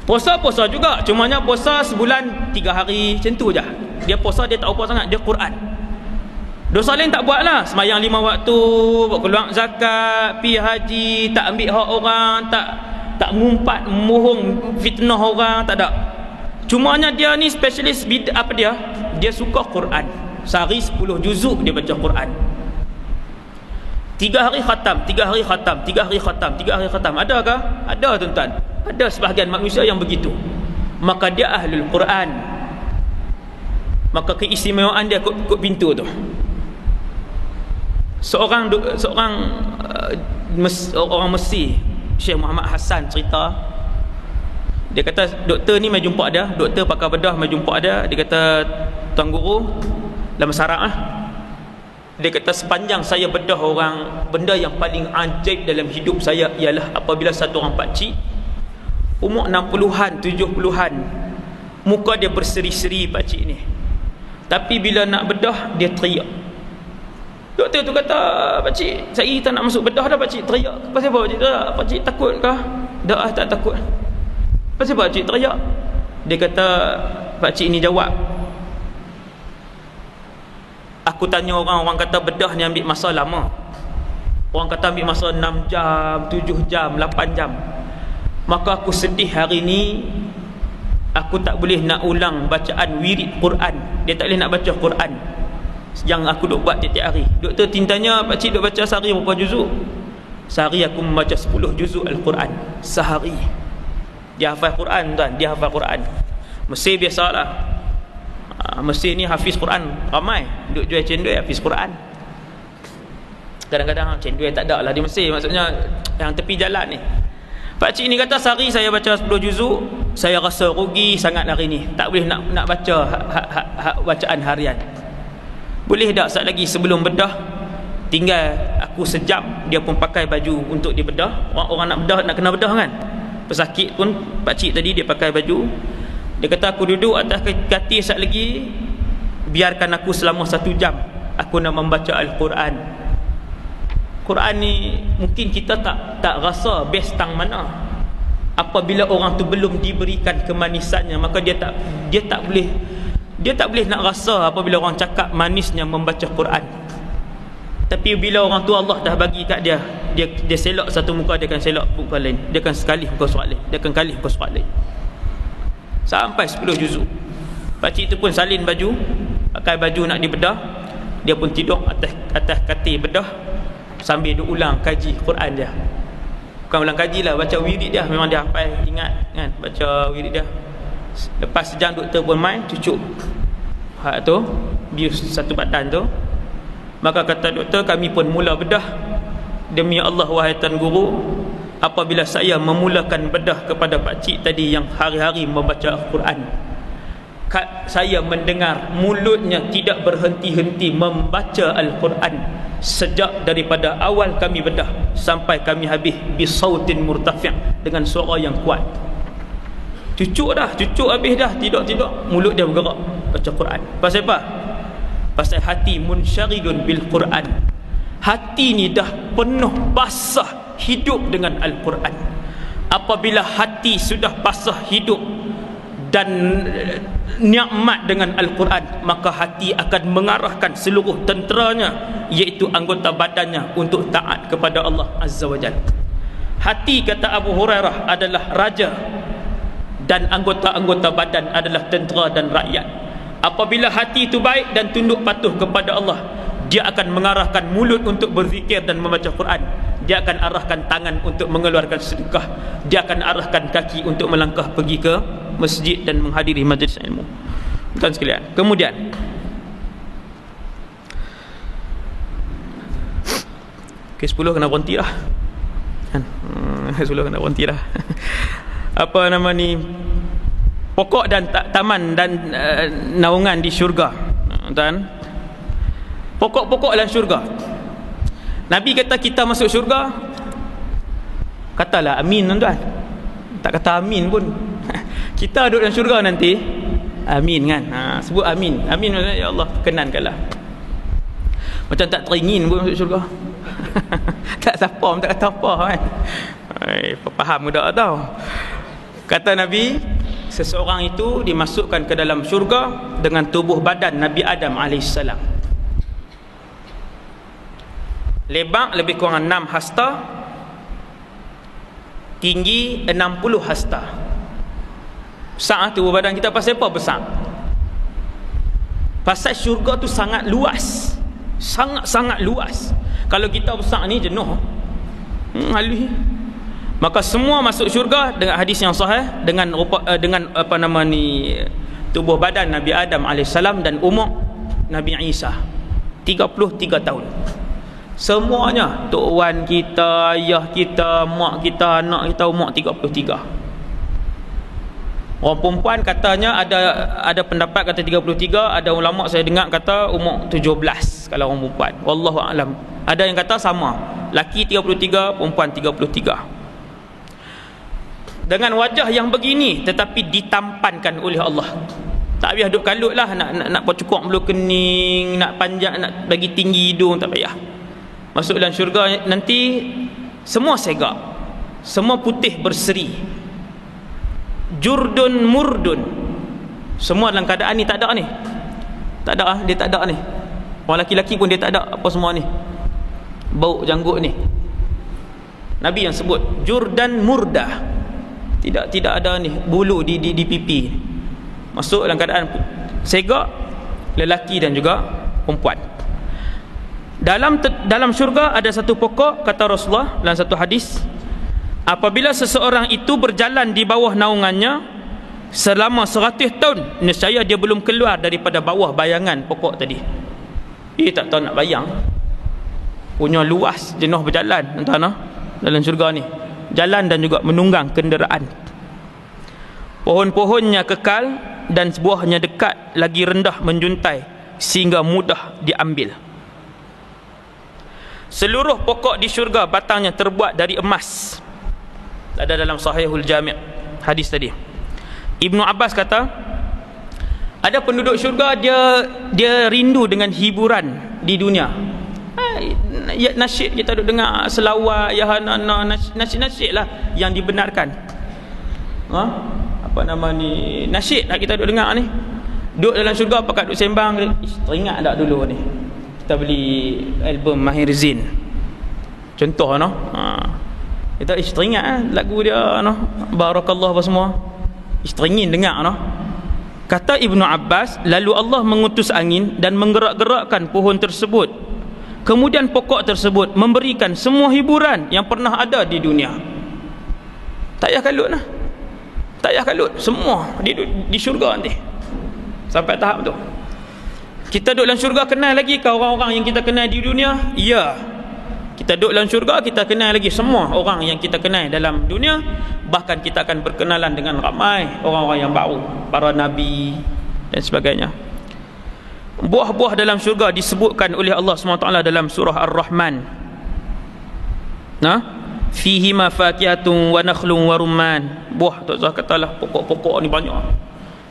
Puasa juga, cumanya puasa sebulan 3 hari, macam tu je. Dia puasa, dia tak apa sangat, dia Quran. Dosa lain tak buat lah. Semayang 5 waktu, buat keluar zakat, pi haji, tak ambil hak orang, tak mengumpat, mohong, fitnah orang, tak ada. Cumanya dia ni specialist apa dia? Dia suka Quran. Sehari 10 juzuk dia baca Quran. 3 hari khatam, 3 hari khatam, 3 hari khatam, 3 hari khatam. Adakah? Ada tuan-tuan. Ada sebahagian manusia yang begitu. Maka dia ahlul Quran. Maka keistimewaan dia kot pintu tu. Seorang orang Mesir, Syekh Muhammad Hassan cerita. Dia kata doktor ni mai jumpa dia, doktor pakar bedah mai jumpa dia. Dia kata, tuan guru, dalam syarat dia kata sepanjang saya bedah orang, benda yang paling ajaib dalam hidup saya ialah apabila satu orang pakcik umur 60-an, 70-an, muka dia berseri-seri pakcik ni. Tapi bila nak bedah dia teriak. Doktor tu kata, pakcik, saya tak nak masuk bedah dah, pakcik teriak. Pasal apa pakcik teriak? Pakcik takut kah? Dah, tak takut. Pasal apa pakcik teriak? Dia kata, pakcik ni jawab, aku tanya orang kata bedah ni ambil masa lama. Orang kata ambil masa 6 jam, 7 jam, 8 jam. Maka aku sedih hari ni, aku tak boleh nak ulang bacaan wirid Quran. Dia tak boleh nak baca Quran yang aku duk buat tiap-tiap hari. Doktor tintanya, pakcik duk baca sehari berapa juzuk? Sehari aku membaca 10 juzuk Al-Quran sehari. Dia hafal Quran tuan, dia hafal Quran. Mesir biasalah. Mesir ni hafiz Quran ramai. Duk jual cendol hafiz Quran. Kadang-kadang cendol tak ada lah di Mesir, maksudnya yang tepi jalan ni. Pakcik ni kata sehari saya baca 10 juzuk, saya rasa rugi sangat hari ni. Tak boleh nak baca bacaan harian. Boleh tak saat lagi sebelum bedah, tinggal aku sejam, dia pun pakai baju untuk dia bedah. Orang nak bedah, nak kena bedah kan, pesakit pun pakcik tadi dia pakai baju. Dia kata aku duduk atas katil saat lagi, biarkan aku selama 1 jam, aku nak membaca Al-Quran. Quran ni mungkin kita tak rasa best tang mana. Apabila orang tu belum diberikan kemanisannya, maka dia tak boleh nak rasa apabila orang cakap manisnya membaca Quran. Tapi bila orang tu Allah dah bagi kat dia selok satu muka, dia akan selok muka lain, dia akan sekali muka surat lain, dia akan kali muka surat lain, sampai 10 juzuk. Pakcik tu pun salin baju, pakai baju nak dibedah. Dia pun tidur atas katil bedah sambil dia ulang kaji Quran dia. Bukan ulang kaji lah, baca wirid dia. Memang dia hafal, ingat kan, baca wirid dia. Lepas sejam doktor pun main cucuk hak tu, bius satu badan tu. Maka kata doktor, kami pun mula bedah. Demi Allah wahai tuan guru, apabila saya memulakan bedah kepada pakcik tadi yang hari-hari membaca Al-Quran, saya mendengar mulutnya tidak berhenti-henti membaca Al-Quran sejak daripada awal kami bedah sampai kami habis, bisautin murtafi', dengan suara yang kuat. Cucuk habis dah, tidur mulut dia bergerak baca Quran. Pasal apa? Pasal hati munsyaridun bil Quran. Hati ni dah penuh basah hidup dengan Al-Quran. Apabila hati sudah basah hidup dan nikmat dengan Al-Quran, maka hati akan mengarahkan seluruh tenteranya, iaitu anggota badannya, untuk taat kepada Allah Azza wa Jalla. Hati, kata Abu Hurairah, adalah raja dan anggota-anggota badan adalah tentera dan rakyat. Apabila hati itu baik dan tunduk patuh kepada Allah, dia akan mengarahkan mulut untuk berzikir dan membaca Quran. Dia akan arahkan tangan untuk mengeluarkan sedekah. Dia akan arahkan kaki untuk melangkah pergi ke masjid dan menghadiri majlis ilmu. Tuan sekalian, kemudian ke 10 kena berhenti lah kan? 10 kena berhenti lah. Apa nama ni, pokok dan taman dan naungan di syurga. Tuan, pokok-pokok dalam syurga. Nabi kata kita masuk syurga, katalah amin, tuan. Tak kata amin pun. Kita duduk dalam syurga nanti, amin kan, sebut amin. Amin maksudnya, ya Allah perkenankanlah. Macam tak teringin pun masuk syurga. Tak siapa, tak kata apa kan. Faham ke tak tahu. Kata Nabi, seseorang itu dimasukkan ke dalam syurga dengan tubuh badan Nabi Adam AS. Lebar lebih kurang 6 hasta, tinggi 60 hasta. Besar tubuh badan kita. Pasal apa besar? Pasal syurga tu sangat luas, sangat-sangat luas. Kalau kita besar ni jenuh, halus. Maka semua masuk syurga dengan hadis yang sahih, dengan apa nama ni, tubuh badan Nabi Adam AS dan umur Nabi Isa 33 tahun. Semuanya, tok wan kita, ayah kita, mak kita, anak kita, umur 33. Orang perempuan katanya ada pendapat kata 33, ada ulama saya dengar kata umur 17 kalau orang perempuan. Wallahu a'lam. Ada yang kata sama, laki 33, perempuan 33. Dengan wajah yang begini tetapi ditampankan oleh Allah. Tak payah duk kalut lah, nak cukup bulu kening, nak panjang, nak bagi tinggi hidung, tak payah. Masuk dalam syurga nanti semua segak, semua putih berseri, jurdun murdun. Semua dalam keadaan ni tak ada ni. Tak ada, dia tak ada ni. Orang laki-laki pun dia tak ada apa semua ni, bau janggut ni. Nabi yang sebut jurdan murdah. Tidak ada ni bulu di pipi. Masuk dalam keadaan segak, lelaki dan juga perempuan. Dalam syurga ada satu pokok, kata Rasulullah dalam satu hadis, apabila seseorang itu berjalan di bawah naungannya selama 100 tahun, nescaya dia belum keluar daripada bawah bayangan pokok tadi. Tak tahu nak bayang, punya luas, jenuh berjalan tuan-tuan dalam syurga ni, jalan dan juga menunggang kenderaan. Pohon-pohonnya kekal dan buahnya dekat, lagi rendah menjuntai sehingga mudah diambil. Seluruh pokok di syurga batangnya terbuat dari emas. Ada dalam Sahihul Jami' hadis tadi. Ibnu Abbas kata, ada penduduk syurga dia rindu dengan hiburan di dunia. Ya, nasyid kita duk dengar, selawat, ya hana, nasyid lah yang dibenarkan. Apa nama ni, nasyid lah kita duk dengar ni. Duduk dalam syurga pakat duk sembang. Teringat tak dulu ni kita beli album Mahir Zain, contoh kita teringat lagu dia Barakallah apa semua, teringin dengar Kata Ibnu Abbas, lalu Allah mengutus angin dan menggerak-gerakkan pohon tersebut. Kemudian pokok tersebut memberikan semua hiburan yang pernah ada di dunia. Tak payah kalut lah, tak payah kalut, semua di syurga nanti. Sampai tahap tu kita duduk dalam syurga, kenal lagi ke orang-orang yang kita kenal di dunia? Ya, kita duduk dalam syurga, kita kenal lagi semua orang yang kita kenal dalam dunia. Bahkan kita akan berkenalan dengan ramai orang-orang yang baru, para nabi dan sebagainya. Buah-buah dalam syurga disebutkan oleh Allah SWT dalam surah Ar-Rahman. Fihi ma fakihatun wa nakhlun wa rumman. Buah tu Allah katalah, pokok-pokok ni banyak.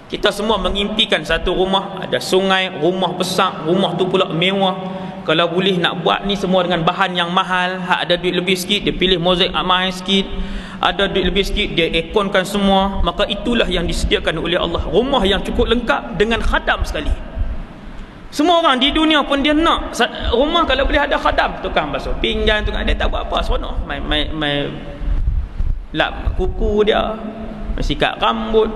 Kita semua mengimpikan satu rumah, ada sungai, rumah besar, rumah tu pula mewah. Kalau boleh nak buat ni semua dengan bahan yang mahal, ada duit lebih sikit dia pilih mozaik mahal sikit, ada duit lebih sikit dia ekonkan semua, maka itulah yang disediakan oleh Allah, rumah yang cukup lengkap dengan khadam sekali. Semua orang di dunia pun dia nak rumah kalau boleh ada khadam, tukang basuh pinggan, tukang, dia tak buat apa, seronok mai lap kuku dia, sikat rambut,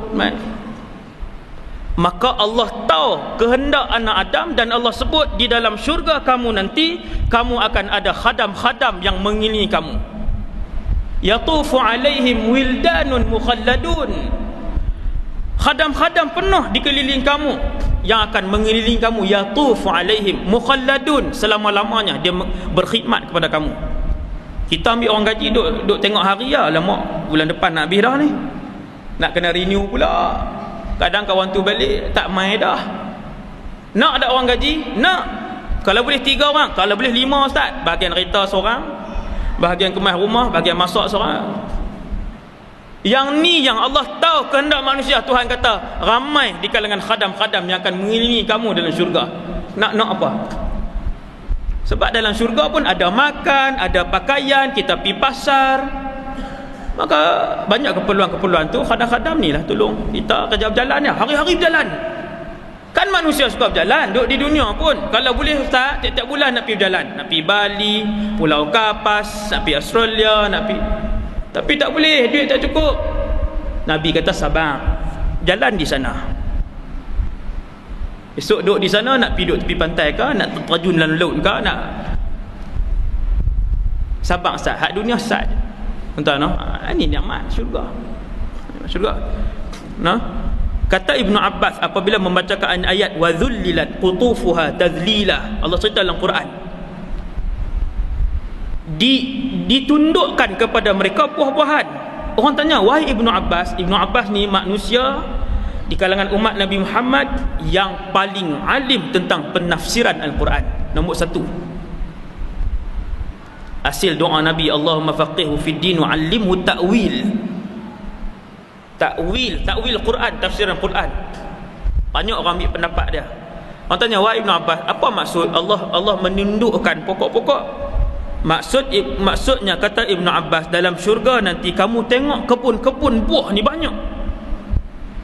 maka Allah tahu kehendak anak Adam, dan Allah sebut di dalam syurga kamu nanti kamu akan ada khadam-khadam yang mengelilingi kamu. Yatufu alaihim wildanun mukhalladun, khadam-khadam penuh dikelilingi kamu yang akan mengelilingi kamu. Yatufu alaihim mukhalladun, selama-lamanya dia berkhidmat kepada kamu. Kita ambil orang gaji duk tengok hari lah, lama bulan depan nak habis dah ni, nak kena renew pula. Kadang kawan tu balik tak main dah. Nak ada orang gaji? Nak. Kalau boleh 3 orang, kalau boleh 5 ustaz, bahagian kereta seorang, bahagian kemas rumah, bahagian masak seorang. Yang ni yang Allah tahu kehendak manusia. Tuhan kata ramai di kalangan khadam-khadam yang akan mengelilingi kamu dalam syurga. Nak apa? Sebab dalam syurga pun ada makan, ada pakaian, kita pergi pasar. Maka banyak keperluan-keperluan tu khadam-khadam ni lah tolong kita kerja berjalan ya, hari-hari berjalan. Kan manusia suka berjalan, duduk di dunia pun. Kalau boleh ustaz, tiap-tiap bulan nak pergi berjalan, nak pergi Bali, Pulau Kapas, nak pergi Australia, nak pergi. Tapi tak boleh, duit tak cukup. Nabi kata sabar, jalan di sana. Esok duduk di sana, nak pergi duduk tepi pantai ke, nak terjun dalam laut ke, nak sabar ustaz, hak dunia ustaz. Entah no, ini nikmat syurga. Syurga. Nah, kata Ibnu Abbas apabila membacakan ayat wa dhullilat qutufuha tadlila, Allah cerita dalam Quran, ditundukkan kepada mereka buah-buahan. Orang tanya, wahai Ibnu Abbas, Ibnu Abbas ni manusia di kalangan umat Nabi Muhammad yang paling alim tentang penafsiran Al-Quran, nombor 1. Hasil doa Nabi, Allahumma faqihhu fid din wa 'allimhu ta'wil. Ta'wil Quran, tafsiran Quran. Banyak orang ambil pendapat dia. Orang tanya, wahai Ibnu Abbas, apa maksud Allah menundukkan pokok-pokok? Maksudnya kata Ibnu Abbas, dalam syurga nanti kamu tengok kebun-kebun buah ni banyak.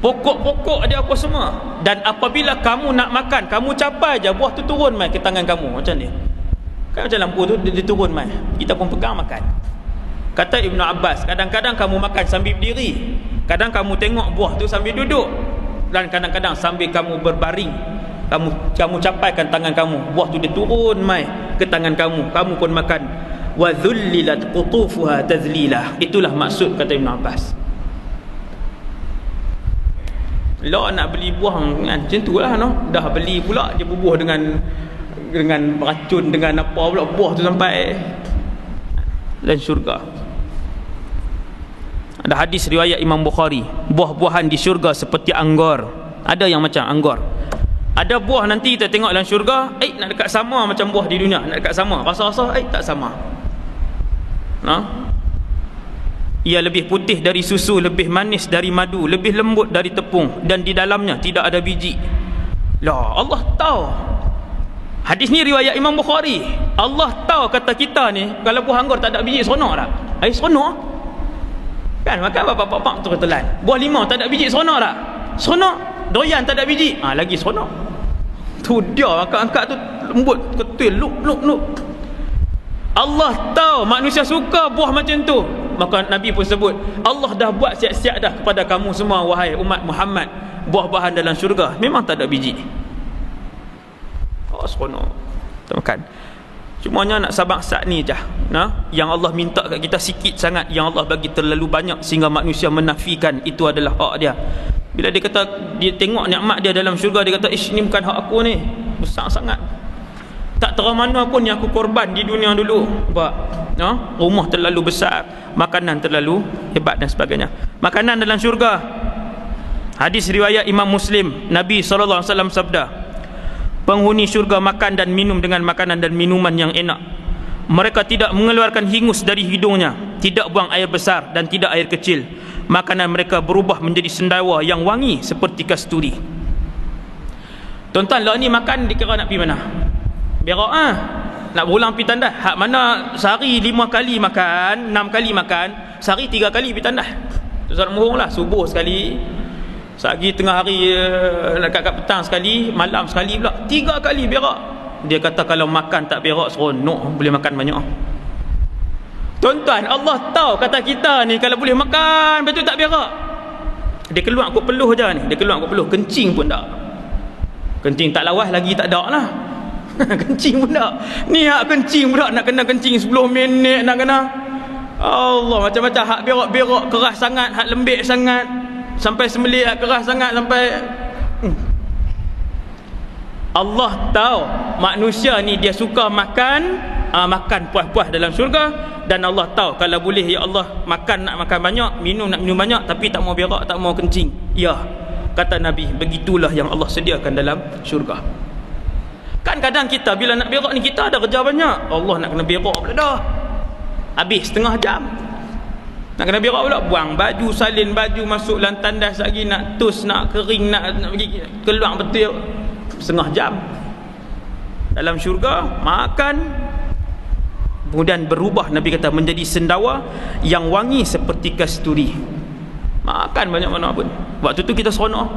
Pokok-pokok dia apa semua. Dan apabila kamu nak makan, kamu capai je buah tu turun mai ke tangan kamu macam ni. Kan macam lampu tu dia turun mai, kita pun pegang makan. Kata Ibnu Abbas, kadang-kadang kamu makan sambil berdiri, kadang kamu tengok buah tu sambil duduk, dan kadang-kadang sambil kamu berbaring, kamu capaikan tangan kamu, buah tu dia turun mai ke tangan kamu, kamu pun makan. Wa dhullilat qutufuha tadlila. Itulah maksud kata Ibnu Abbas. Lah nak beli buah macam tu lah no. Dah beli pula dia bubuh dengan racun, dengan apa pula buah tu sampai dalam syurga. Ada hadis riwayat Imam Bukhari, buah-buahan di syurga seperti anggur. Ada yang macam anggur. Ada buah nanti kita tengok dalam syurga, nak dekat sama macam buah di dunia, nak dekat sama. Rasa-rasa tak sama. Ia lebih putih dari susu, lebih manis dari madu, lebih lembut dari tepung, dan di dalamnya tidak ada biji. Lah, Allah tahu. Hadis ni riwayat Imam Bukhari. Allah tahu kata kita ni, kalau buah anggur tak ada biji, seronok tak? Seronok. Kan makan bapak-bapak tu ketelan. Buah limau tak ada biji, seronok tak? Seronok. Doyan tak ada biji, lagi seronok. Tu dia angkat-angkat tu lembut, ketul, luk. Allah tahu manusia suka buah macam tu. Maka Nabi pun sebut, Allah dah buat siap-siap dah kepada kamu semua wahai umat Muhammad, buah-buahan dalam syurga memang tak ada biji. Seronok kita makan. Cumanya nak sabar saat ni je. Yang Allah minta kat kita sikit sangat, yang Allah bagi terlalu banyak sehingga manusia menafikan itu adalah hak dia. Bila dia kata, dia tengok nikmat dia dalam syurga, dia kata, ni bukan hak aku ni, besar sangat. Tak terang mana pun yang aku korban di dunia dulu. Sebab rumah terlalu besar, makanan terlalu hebat dan sebagainya. Makanan dalam syurga. Hadis riwayat Imam Muslim, Nabi SAW sabda, penghuni syurga makan dan minum dengan makanan dan minuman yang enak. Mereka tidak mengeluarkan hingus dari hidungnya, tidak buang air besar dan tidak air kecil. Makanan mereka berubah menjadi sendawa yang wangi seperti kasturi. Tuan-tuan, lah ni makan dikira nak pergi mana? Berak Nak berulang pergi tandas. Hak mana sehari 5 kali makan, 6 kali makan, sehari 3 kali pergi tandas. Ustaz Muhung lah, subuh sekali, sehari tengah hari, dekat petang sekali, malam sekali pula, 3 kali berak. Dia kata kalau makan tak berak seronok, boleh makan banyak. Tuan-tuan, Allah tahu kata kita ni kalau boleh makan betul tak berak. Dia keluar kot peluh je ni, dia keluar kot peluh, kencing pun tak. Kencing tak lawas lagi tak ada lah. Kencing pun tak. Ni hak kencing pula nak kena kencing 10 minit nak kena. Allah, macam-macam hak berak-berak keras sangat, hak lembik sangat, sampai sembelih hak keras sangat sampai Allah tahu manusia ni dia suka makan, makan puas-puas dalam syurga. Dan Allah tahu kalau boleh ya Allah makan nak makan banyak, minum nak minum banyak, tapi tak mau berak, tak mau kencing. Ya, kata Nabi, begitulah yang Allah sediakan dalam syurga. Kan kadang kita bila nak berak ni kita ada kerja banyak, Allah nak kena berak pula dah, habis setengah jam nak kena berak pula, buang baju, salin baju, masuk dalam tandas lagi, nak tus, nak kering, nak pergi keluar betul, setengah jam. Dalam syurga makan, kemudian berubah, Nabi kata, menjadi sendawa yang wangi seperti kasturi. Makan banyak mana pun. Waktu tu kita seronok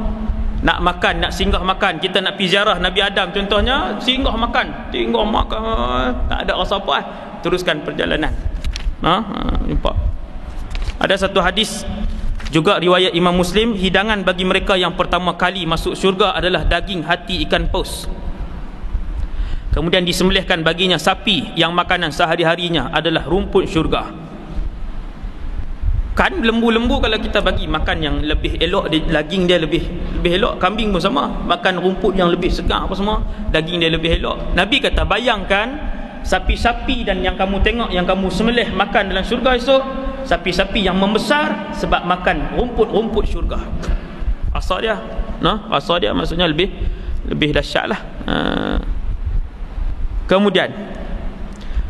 nak makan, nak singgah makan. Kita nak pergi ziarah Nabi Adam contohnya, singgah makan, tak ada rasa apa, teruskan perjalanan. Nampak. Ada satu hadis juga riwayat Imam Muslim, hidangan bagi mereka yang pertama kali masuk syurga adalah daging hati ikan paus. Kemudian disembelihkan baginya sapi yang makanan sehari-harinya adalah rumput syurga. Kan lembu-lembu kalau kita bagi makan yang lebih elok, daging dia lebih elok. Kambing pun sama, makan rumput yang lebih segar apa semua, daging dia lebih elok. Nabi kata bayangkan sapi-sapi dan yang kamu tengok, yang kamu sembelih makan dalam syurga esok, sapi-sapi yang membesar sebab makan rumput-rumput syurga. Asal dia, asal dia maksudnya lebih dahsyat lah. Kemudian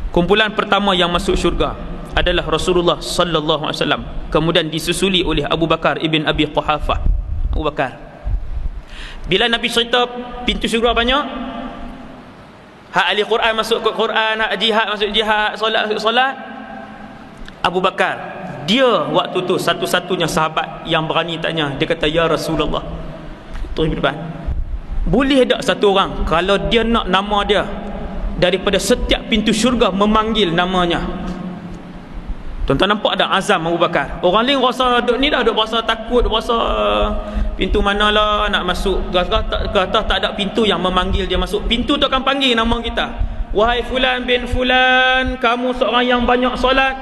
kumpulan pertama yang masuk syurga adalah Rasulullah sallallahu alaihi wasallam, kemudian disusuli oleh Abu Bakar ibn Abi Quhafah. Abu Bakar, bila Nabi cerita pintu syurga banyak, hak ahli Quran masuk ke Quran, hak jihad masuk jihad, solat masuk solat, Abu Bakar dia waktu tu satu-satunya sahabat yang berani tanya. Dia kata, ya Rasulullah, terus di depan, boleh tak satu orang kalau dia nak nama dia daripada setiap pintu syurga memanggil namanya? Tuan-tuan nampak ada azam Abu Bakar. Orang lain rasa duk ni dah, duk rasa takut, duk rasa pintu manalah nak masuk, kata tak ada pintu yang memanggil dia masuk. Pintu tu akan panggil nama kita, wahai fulan bin fulan, kamu seorang yang banyak solat,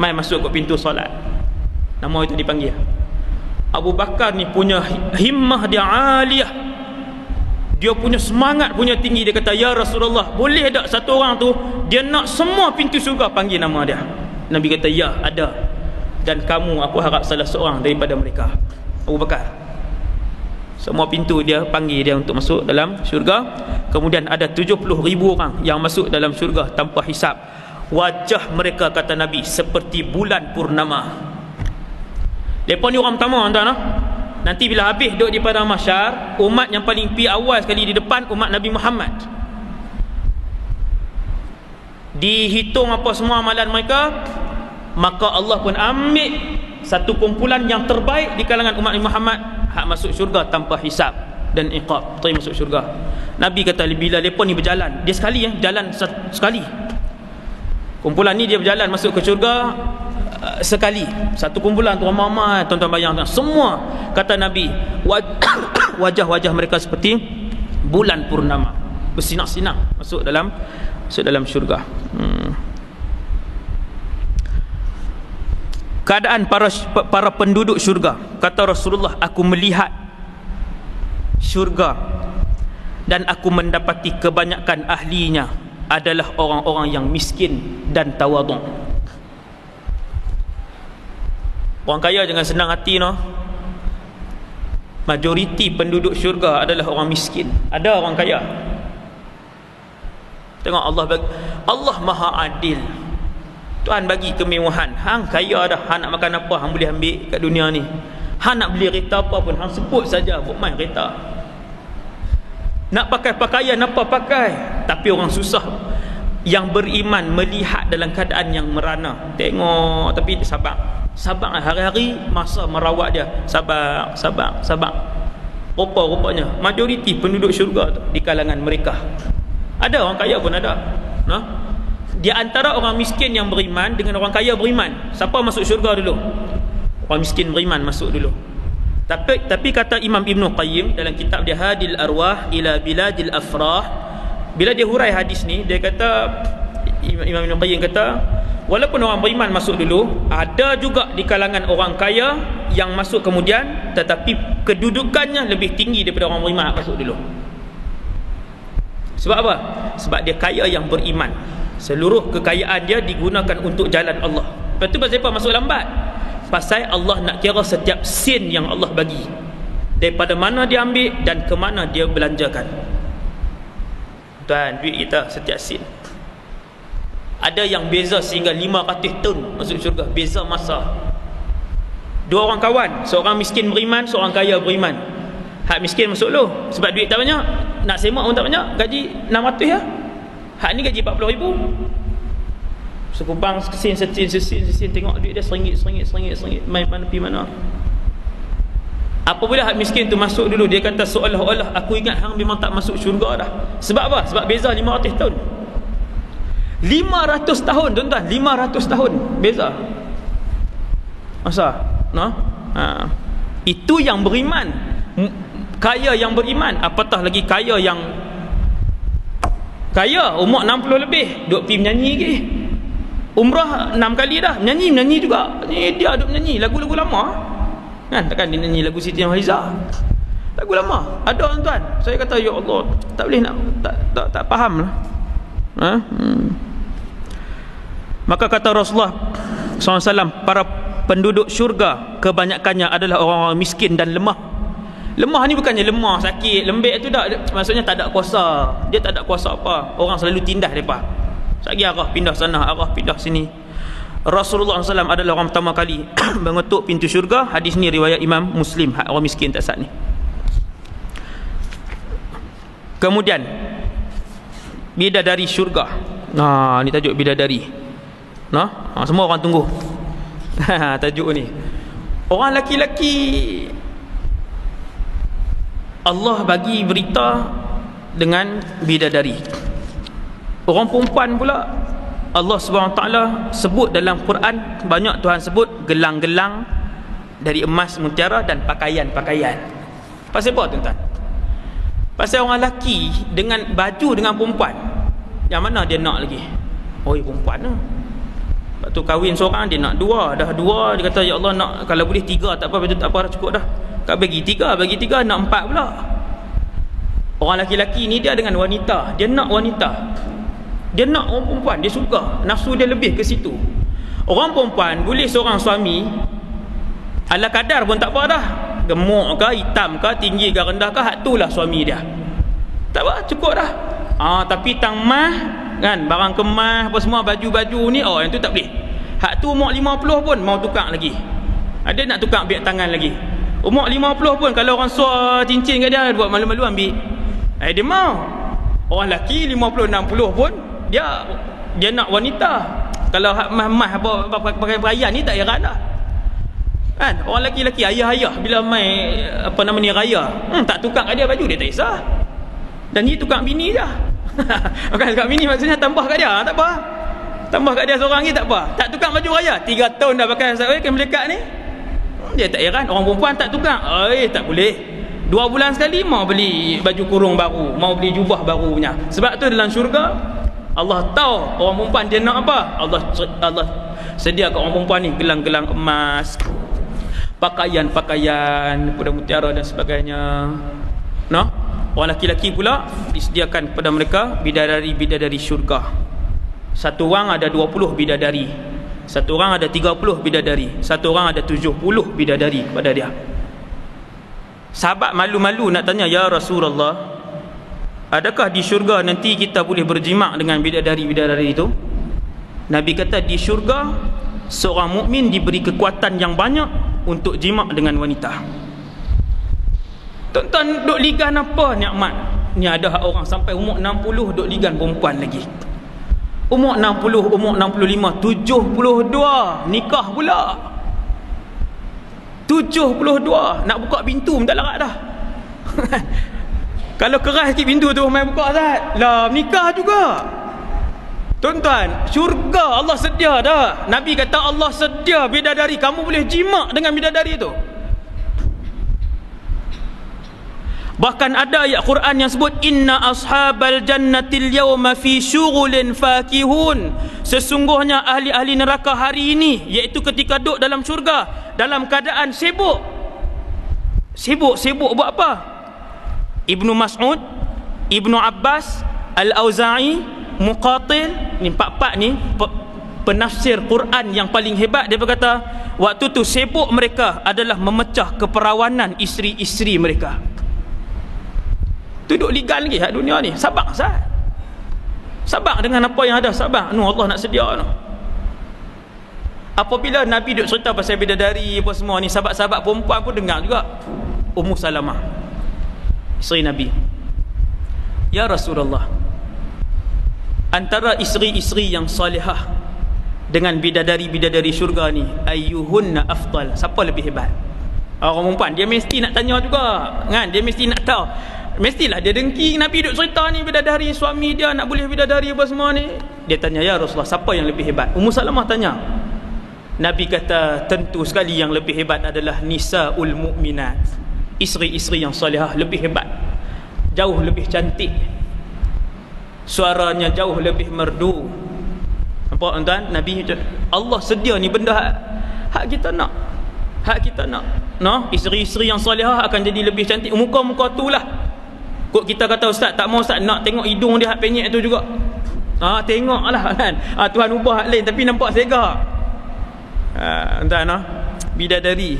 mai masuk ke pintu solat. Nama itu dipanggil. Abu Bakar ni punya himmah dia aliyah, dia punya semangat punya tinggi. Dia kata, ya Rasulullah, boleh tak satu orang tu dia nak semua pintu syurga panggil nama dia? Nabi kata, ya ada, dan kamu aku harap salah seorang daripada mereka. Abu Bakar, semua pintu dia panggil dia untuk masuk dalam syurga. Kemudian ada 70,000 orang yang masuk dalam syurga tanpa hisap. Wajah mereka, kata Nabi, seperti bulan purnama. Mereka ni orang pertama, tuan-tuan. Nanti bila habis duduk di padang mahsyar, umat yang paling awal sekali di depan, umat Nabi Muhammad. Dihitung apa semua amalan mereka, maka Allah pun ambil satu kumpulan yang terbaik di kalangan umat Nabi Muhammad, hak masuk syurga tanpa hisab dan iqab, terus masuk syurga. Nabi kata, bila mereka ni berjalan, dia sekali jalan sekali. Kumpulan ni dia berjalan masuk ke syurga sekali. Satu kumpulan tu ramai-ramai, tuan-tuan bayangkan semua, kata Nabi, wajah-wajah mereka seperti bulan purnama, bersinar-sinar masuk dalam syurga. Keadaan para penduduk syurga, kata Rasulullah, aku melihat syurga dan aku mendapati kebanyakan ahlinya adalah orang-orang yang miskin dan tawaduk. Orang kaya jangan senang hati, no. Majoriti penduduk syurga adalah orang miskin. Ada orang kaya. Tengok Allah maha adil. Tuhan bagi kemewahan. Hang kaya dah, hang nak makan apa hang boleh ambil kat dunia ni. Hang nak beli kereta apa pun hang sebut saja, buat main kereta. Nak pakai pakaian apa pakai. Tapi orang susah, yang beriman melihat dalam keadaan yang merana, tengok tapi dia sabar hari-hari masa merawat dia, sabar. Rupanya majoriti penduduk syurga tu di kalangan mereka. Ada orang kaya pun ada. Di antara orang miskin yang beriman dengan orang kaya beriman, siapa masuk syurga dulu? Orang miskin beriman masuk dulu. Tapi kata Imam Ibn Qayyim dalam kitab dia Hadil Arwah ila Biladil Afrah, bila dia hurai hadis ni, dia kata, Imam Ibn Qayyim kata, walaupun orang beriman masuk dulu, ada juga di kalangan orang kaya yang masuk kemudian, tetapi kedudukannya lebih tinggi daripada orang beriman masuk dulu. Sebab apa? Sebab dia kaya yang beriman. Seluruh kekayaan dia digunakan untuk jalan Allah. Lepas tu pasal apa masuk lambat? Pasal Allah nak kira setiap sen yang Allah bagi, daripada mana dia ambil dan ke mana dia belanjakan. Tuan, duit kita setiap sen. Ada yang beza sehingga 500 tahun masuk syurga, beza masa. Dua orang kawan, seorang miskin beriman, seorang kaya beriman. Hak miskin masuk dulu sebab duit tak banyak, nak semak pun tak banyak, gaji 600 ya. Hak ni gaji 40,000. Sekupang sen tengok duit dia seringgit, main mana pergi mana. Apabila hak miskin tu masuk dulu, dia kata seolah-olah aku ingat hang memang tak masuk syurga dah. Sebab apa? Sebab beza 500 tahun. 500 tahun tuan-tuan, 500 tahun beza. Masa? Itu yang beriman, kaya yang beriman. Apatah lagi kaya yang kaya umur 60 lebih, duk pergi menyanyi lagi. Umrah 6 kali dah, menyanyi juga. Dia duk menyanyi lagu-lagu lama. Kan, takkan dia nyanyi lagu Siti Nurhaliza, lagu lama. Ada tuan-tuan, saya kata ya Allah, tak boleh nak, tak faham lah. Maka kata Rasulullah SAW, para penduduk syurga kebanyakannya adalah orang-orang miskin dan lemah. Lemah ni bukannya lemah sakit, lembek tu tak, maksudnya tak ada kuasa. Dia tak ada kuasa apa, orang selalu tindah mereka. Sagi arah pindah sana, arah pindah sini. Rasulullah SAW adalah orang pertama kali mengetuk pintu syurga. Hadis ni riwayat Imam Muslim. Orang miskin tak sat ni. Kemudian bidadari syurga. Ni tajuk bidadari. Semua orang tunggu tajuk ni. Orang laki-laki Allah bagi berita dengan bidadari. Orang perempuan pula Allah SWT sebut dalam Quran, banyak Tuhan sebut gelang-gelang dari emas, mutiara dan pakaian-pakaian. Pasal apa tuan-tuan? Pasal orang lelaki dengan baju dengan perempuan, yang mana dia nak lagi? Perempuan lah. Lepas tu kahwin seorang, dia nak dua. Dah dua, dia kata ya Allah, nak kalau boleh 3 tak apa, betul tak apa dah, cukup dah. Tak bagi 3, nak 4 pula. Orang lelaki ni dia dengan wanita, dia nak wanita, dia nak orang perempuan, dia suka, nafsu dia lebih ke situ. Orang perempuan boleh seorang suami ala kadar pun tak apa dah, gemuk ke, hitam ke, tinggi ke, rendah ke, hak tu lah suami dia, tak apa, cukup dah. Tapi tang mah kan, barang kemas apa semua, baju-baju ni, yang tu tak boleh. Hak tu umur 50 pun mau tukar lagi, ada nak tukar biak tangan lagi. Umur 50 pun kalau orang suar cincin ke dia, buat malu-malu ambil, dia mau. Orang lelaki 50-60 pun dia nak wanita. Kalau mah apa pakai perayaan ni tak heran dah. Kan, orang lelaki ayah-ayah bila mai apa nama ni raya, tak tukar kat dia baju, dia tak kisah. Dan ni tukar bini je. Bukan tukar bini, maksudnya tambah kat dia, tak apa. Tambah kat dia seorang lagi tak apa. Tak tukar baju raya, 3 tahun dah pakai kan melekat ni. Dia tak heran. Orang perempuan tak tukar, tak boleh. 2 bulan sekali mau beli baju kurung baru, mau beli jubah baru punya. Sebab tu dalam syurga Allah tahu orang perempuan dia nak apa. Allah sedia kat orang perempuan ni gelang-gelang emas, pakaian-pakaian, kuda mutiara dan sebagainya. Orang lelaki pula disediakan kepada mereka bidadari-bidadari syurga. Satu orang ada 20 bidadari, satu orang ada 30 bidadari, satu orang ada 70 bidadari kepada dia. Sahabat malu-malu nak tanya, ya Rasulullah, adakah di syurga nanti kita boleh berjimak dengan bidadari-bidadari itu? Nabi kata di syurga seorang mukmin diberi kekuatan yang banyak untuk jimak dengan wanita. Tuan-tuan duk ligan apa nikmat ni? Ada orang sampai umur 60 duk ligan perempuan lagi. Umur 60, umur 65, 72 nikah pula. 72 nak buka pintu minta larat dah. Kalau keras sikit pintu tu main buka Ustaz. Lah nikah juga. Tuan-tuan, syurga Allah sedia dah. Nabi kata Allah sedia bidadari, kamu boleh jima' dengan bidadari tu. Bahkan ada ayat Quran yang sebut inna ashabal jannatil yawma fi syughulin fakihun. Sesungguhnya ahli-ahli neraka hari ini, iaitu ketika duduk dalam syurga, dalam keadaan sibuk. Sibuk buat apa? Ibnu Mas'ud, Ibnu Abbas, Al-Auza'i, Muqatil, ni empat-empat ni penafsir Quran yang paling hebat. Dia berkata waktu tu sibuk mereka adalah memecah keperawanan isteri-isteri mereka. Duduk ligan lagi kat dunia ni. Sabar Ustaz. Sabar dengan apa yang ada. Sabar. Allah nak sedia no. Apabila Nabi duk cerita pasal bidadari apa semua ni, sahabat-sahabat perempuan pun dengar juga. Ummu Salamah, isteri Nabi, ya Rasulullah, antara isteri-isteri yang salihah dengan bidadari-bidadari syurga ni, ayyuhunna afdal, siapa lebih hebat? Orang perempuan dia mesti nak tanya juga kan, dia mesti nak tahu. Mestilah dia dengki Nabi duk cerita ni bidadari, suami dia nak boleh bidadari apa semua ni. Dia tanya, ya Rasulullah, siapa yang lebih hebat? Ummu Salamah tanya. Nabi kata, tentu sekali yang lebih hebat adalah nisaul mu'minat, isteri-isteri yang salihah lebih hebat, jauh lebih cantik, suaranya jauh lebih merdu. Nampak tuan? Nabi, Allah sedia ni benda hak kita nak. Hak kita nak. No, isteri-isteri yang salihah akan jadi lebih cantik. Muka-muka tu lah. Kok kita kata Ustaz, tak mau Ustaz, nak tengok hidung dia hak penyek tu juga. Tengoklah kan. Tuhan ubah hak lain tapi nampak segak. Tuan bidadari.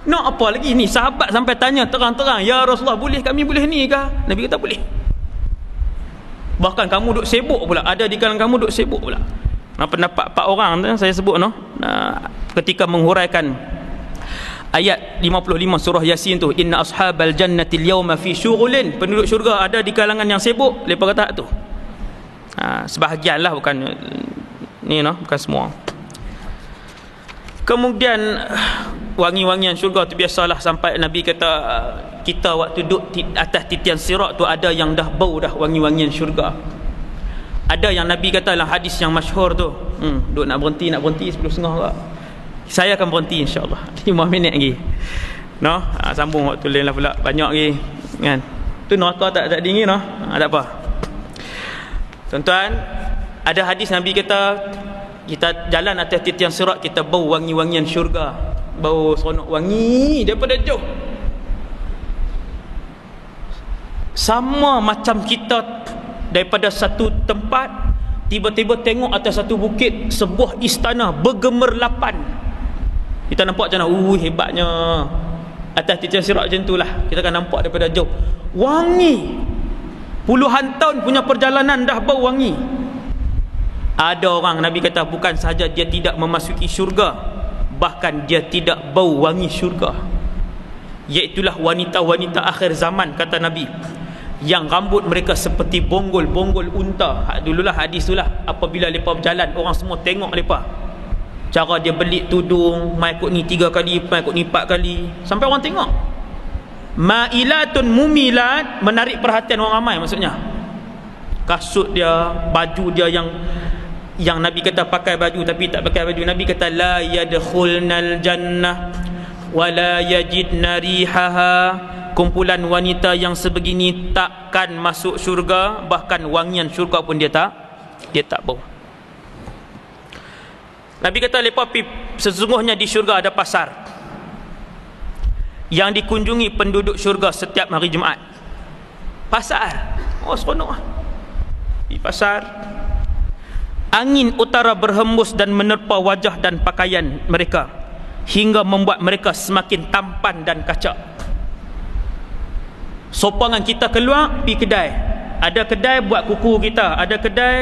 Nak apa lagi ni? Sahabat sampai tanya terang-terang, ya Rasulullah, boleh kami boleh ni kah? Nabi kata boleh. Bahkan kamu duk sibuk pula, ada di kalangan kamu duk sibuk pula. Pendapat 4 orang saya sebut ketika menghuraikan ayat 55 surah Yasin tu, inna ashabal jannatil yawma fi syughulin, penduduk syurga ada di kalangan yang sibuk. Lepas kata tu sebahagian lah, bukan ni bukan semua. Kemudian wangi-wangian syurga tu biasalah, sampai Nabi kata kita waktu duduk atas titian sirat tu ada yang dah bau dah wangi-wangian syurga. Ada yang Nabi kata dalam hadis yang masyhur tu, duduk nak berhenti 10.30 ke. Saya akan berhenti insya-Allah 5 minit lagi. Sambung waktu lain lah pula, banyak lagi kan. Tu neraka tak dingin tak apa. Tuan-tuan, ada hadis Nabi kata kita jalan atas titian sirat, kita bau wangi-wangian syurga, bau seronok wangi daripada jauh. Sama macam kita daripada satu tempat tiba-tiba tengok atas satu bukit sebuah istana bergemerlapan. Kita nampak macam mana, hebatnya. Atas titian sirat macam itulah, kita akan nampak daripada jauh. Wangi. Puluhan tahun punya perjalanan dah bau wangi. Ada orang Nabi kata bukan sahaja dia tidak memasuki syurga, bahkan dia tidak bau wangi syurga. Iaitulah wanita-wanita akhir zaman, kata Nabi, yang rambut mereka seperti bonggol-bonggol unta. Dululah hadis itulah, apabila mereka berjalan, orang semua tengok mereka, cara dia belit tudung, mai ikut ni 3 kali, mai ikut ni 4 kali, sampai orang tengok. Ma'ilatun mumilat, menarik perhatian orang ramai maksudnya. Kasut dia, baju dia yang Nabi kata pakai baju tapi tak pakai baju. Nabi kata la yadkhulnal jannah wa la yajidna rihaha. Kumpulan wanita yang sebegini takkan masuk syurga, bahkan wangian syurga pun dia tak bau. Nabi kata lepas sesungguhnya di syurga ada pasar yang dikunjungi penduduk syurga setiap hari Jumaat. Pasar, seronok di pasar. Angin utara berhembus dan menerpa wajah dan pakaian mereka hingga membuat mereka semakin tampan dan kacak. Sopangan kita keluar pergi kedai, ada kedai buat kuku kita, ada kedai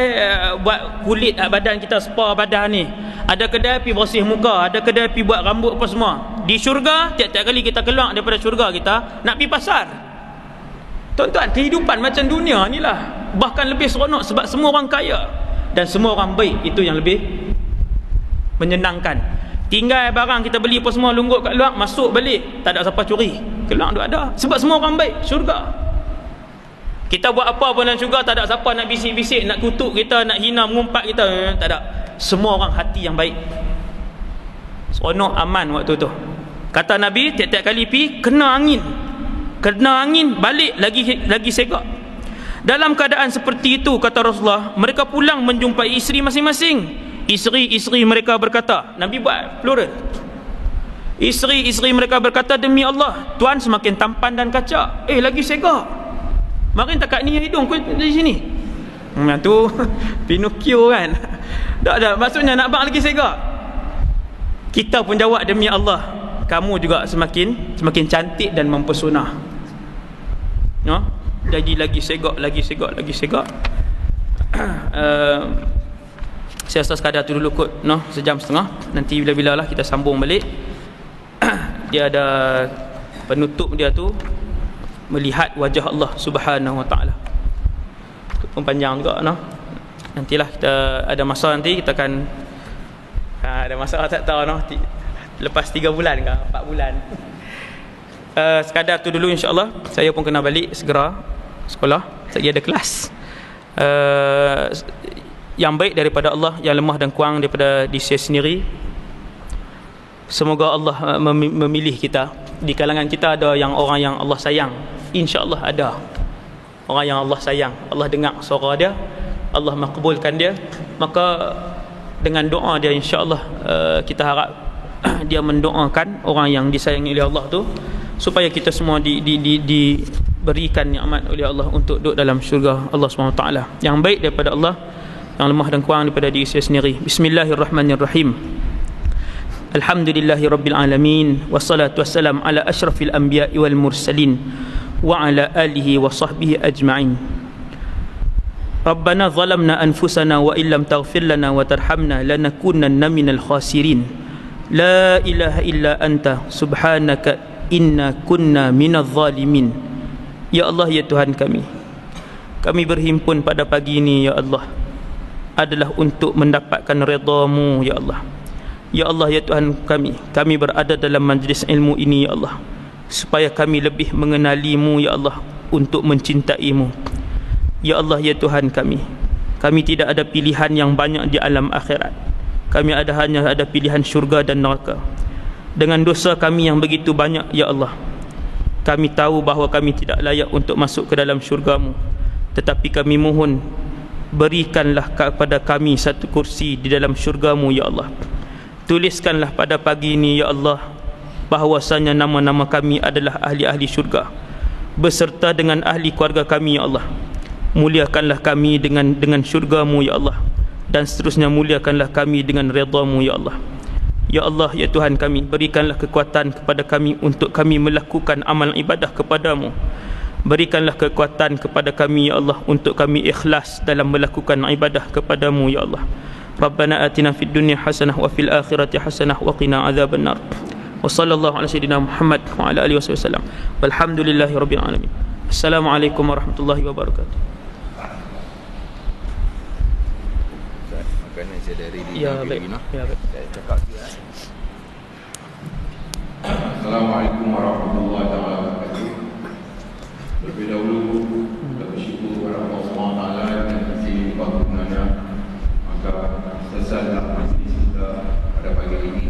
buat kulit badan kita, spa badan ni, ada kedai pergi bersih muka, ada kedai pergi buat rambut apa semua. Di syurga, tiap-tiap kali kita keluar daripada syurga, kita nak pergi pasar. Tuan-tuan, kehidupan macam dunia ni lah, bahkan lebih seronok sebab semua orang kaya. dan semua orang baik. Itu yang lebih menyenangkan. Tinggal barang kita beli apa semua lunggut kat luar, masuk balik tak ada siapa curi, keluar tu ada, sebab semua orang baik. Syurga, kita buat apa pun dalam syurga tak ada siapa nak bisik-bisik, nak kutuk kita, nak hina, mengumpat kita, tak ada. Semua orang hati yang baik, seronok, aman waktu tu. Kata Nabi, tiap-tiap kali pergi kena angin balik lagi segak. Dalam keadaan seperti itu, kata Rasulullah, mereka pulang menjumpai isteri masing-masing. Isteri-isteri mereka berkata, Nabi buat plural, isteri-isteri mereka berkata, demi Allah, Tuan semakin tampan dan kacak. Lagi segak, makin tak kat ni hidung kau di sini. Tu Pinocchio kan. Tak, maksudnya nak bang lagi segak. Kita pun jawab, demi Allah, kamu juga semakin cantik dan mempesona. Jadi lagi segak. Saya rasa sekadar tu dulu kot, sejam setengah. Nanti bila-bila lah kita sambung balik. Dia ada penutup dia tu, melihat wajah Allah Subhanahu Wa Taala. Itu pun panjang juga, nantilah kita ada masa, nanti kita akan ada masa tak tahu, lepas 3 bulan ke 4 bulan. Sekadar tu dulu, insya-Allah. Saya pun kena balik segera sekolah, saya ada kelas. Yang baik daripada Allah, yang lemah dan kurang daripada diri saya sendiri. Semoga Allah memilih kita. Di kalangan kita ada orang yang Allah sayang, insya-Allah ada orang yang Allah sayang. Allah dengar suara dia, Allah makbulkan dia. Maka dengan doa dia, insya-Allah kita harap dia mendoakan orang yang disayangi oleh Allah tu, supaya kita semua diberikan nikmat oleh Allah untuk duduk dalam syurga Allah SWT. Yang baik daripada Allah, yang lemah dan kurang daripada diri saya sendiri. Bismillahirrahmanirrahim. Alhamdulillahi rabbil alamin, wassalatu wassalam ala asyrafil anbiya'i wal mursalin wa ala alihi wa sahbihi ajma'in. Rabbana zalamna anfusana wa illam taghfir lana wa tarhamna lanakunanna minal khasirin. La ilaha illa anta subhanaka inna kunna minadh zalimin. Ya Allah, ya Tuhan kami berhimpun pada pagi ini, ya Allah, adalah untuk mendapatkan redha-Mu, ya Allah. Ya Allah, ya Tuhan kami berada dalam majlis ilmu ini, ya Allah, supaya kami lebih mengenali-Mu, ya Allah, untuk mencintai-Mu. Ya Allah, ya Tuhan kami tidak ada pilihan yang banyak di alam akhirat. Kami hanya ada pilihan syurga dan neraka. Dengan dosa kami yang begitu banyak, ya Allah, kami tahu bahawa kami tidak layak untuk masuk ke dalam syurga-Mu. Tetapi kami mohon, berikanlah kepada kami satu kursi di dalam syurga-Mu, ya Allah. Tuliskanlah pada pagi ini, ya Allah, bahawasanya nama-nama kami adalah ahli-ahli syurga, beserta dengan ahli keluarga kami, ya Allah. Muliakanlah kami dengan syurga-Mu, ya Allah, dan seterusnya muliakanlah kami dengan redha-Mu, ya Allah. Ya Allah, ya Tuhan kami, berikanlah kekuatan kepada kami untuk kami melakukan amal ibadah kepadamu. Berikanlah kekuatan kepada kami, ya Allah, untuk kami ikhlas dalam melakukan ibadah kepadamu, ya Allah. Rabbana atina fid dunya hasanah wa fil akhirati hasanah wa qina adzabannar. Wa sallallahu ala sayyidina Muhammad wa ala alihi wasallam. Walhamdulillahi rabbil alamin. Assalamualaikum warahmatullahi wabarakatuh. Makanan saya dari Ya, baik. Ya, baik. Saya cakap dia. Assalamualaikum warahmatullahi wabarakatuh. Lebih dahulu kita bersyukur kepada Allah SWT dan kasih limpah karunia-Nya. Maka selesailah majlis kita pada pagi ini.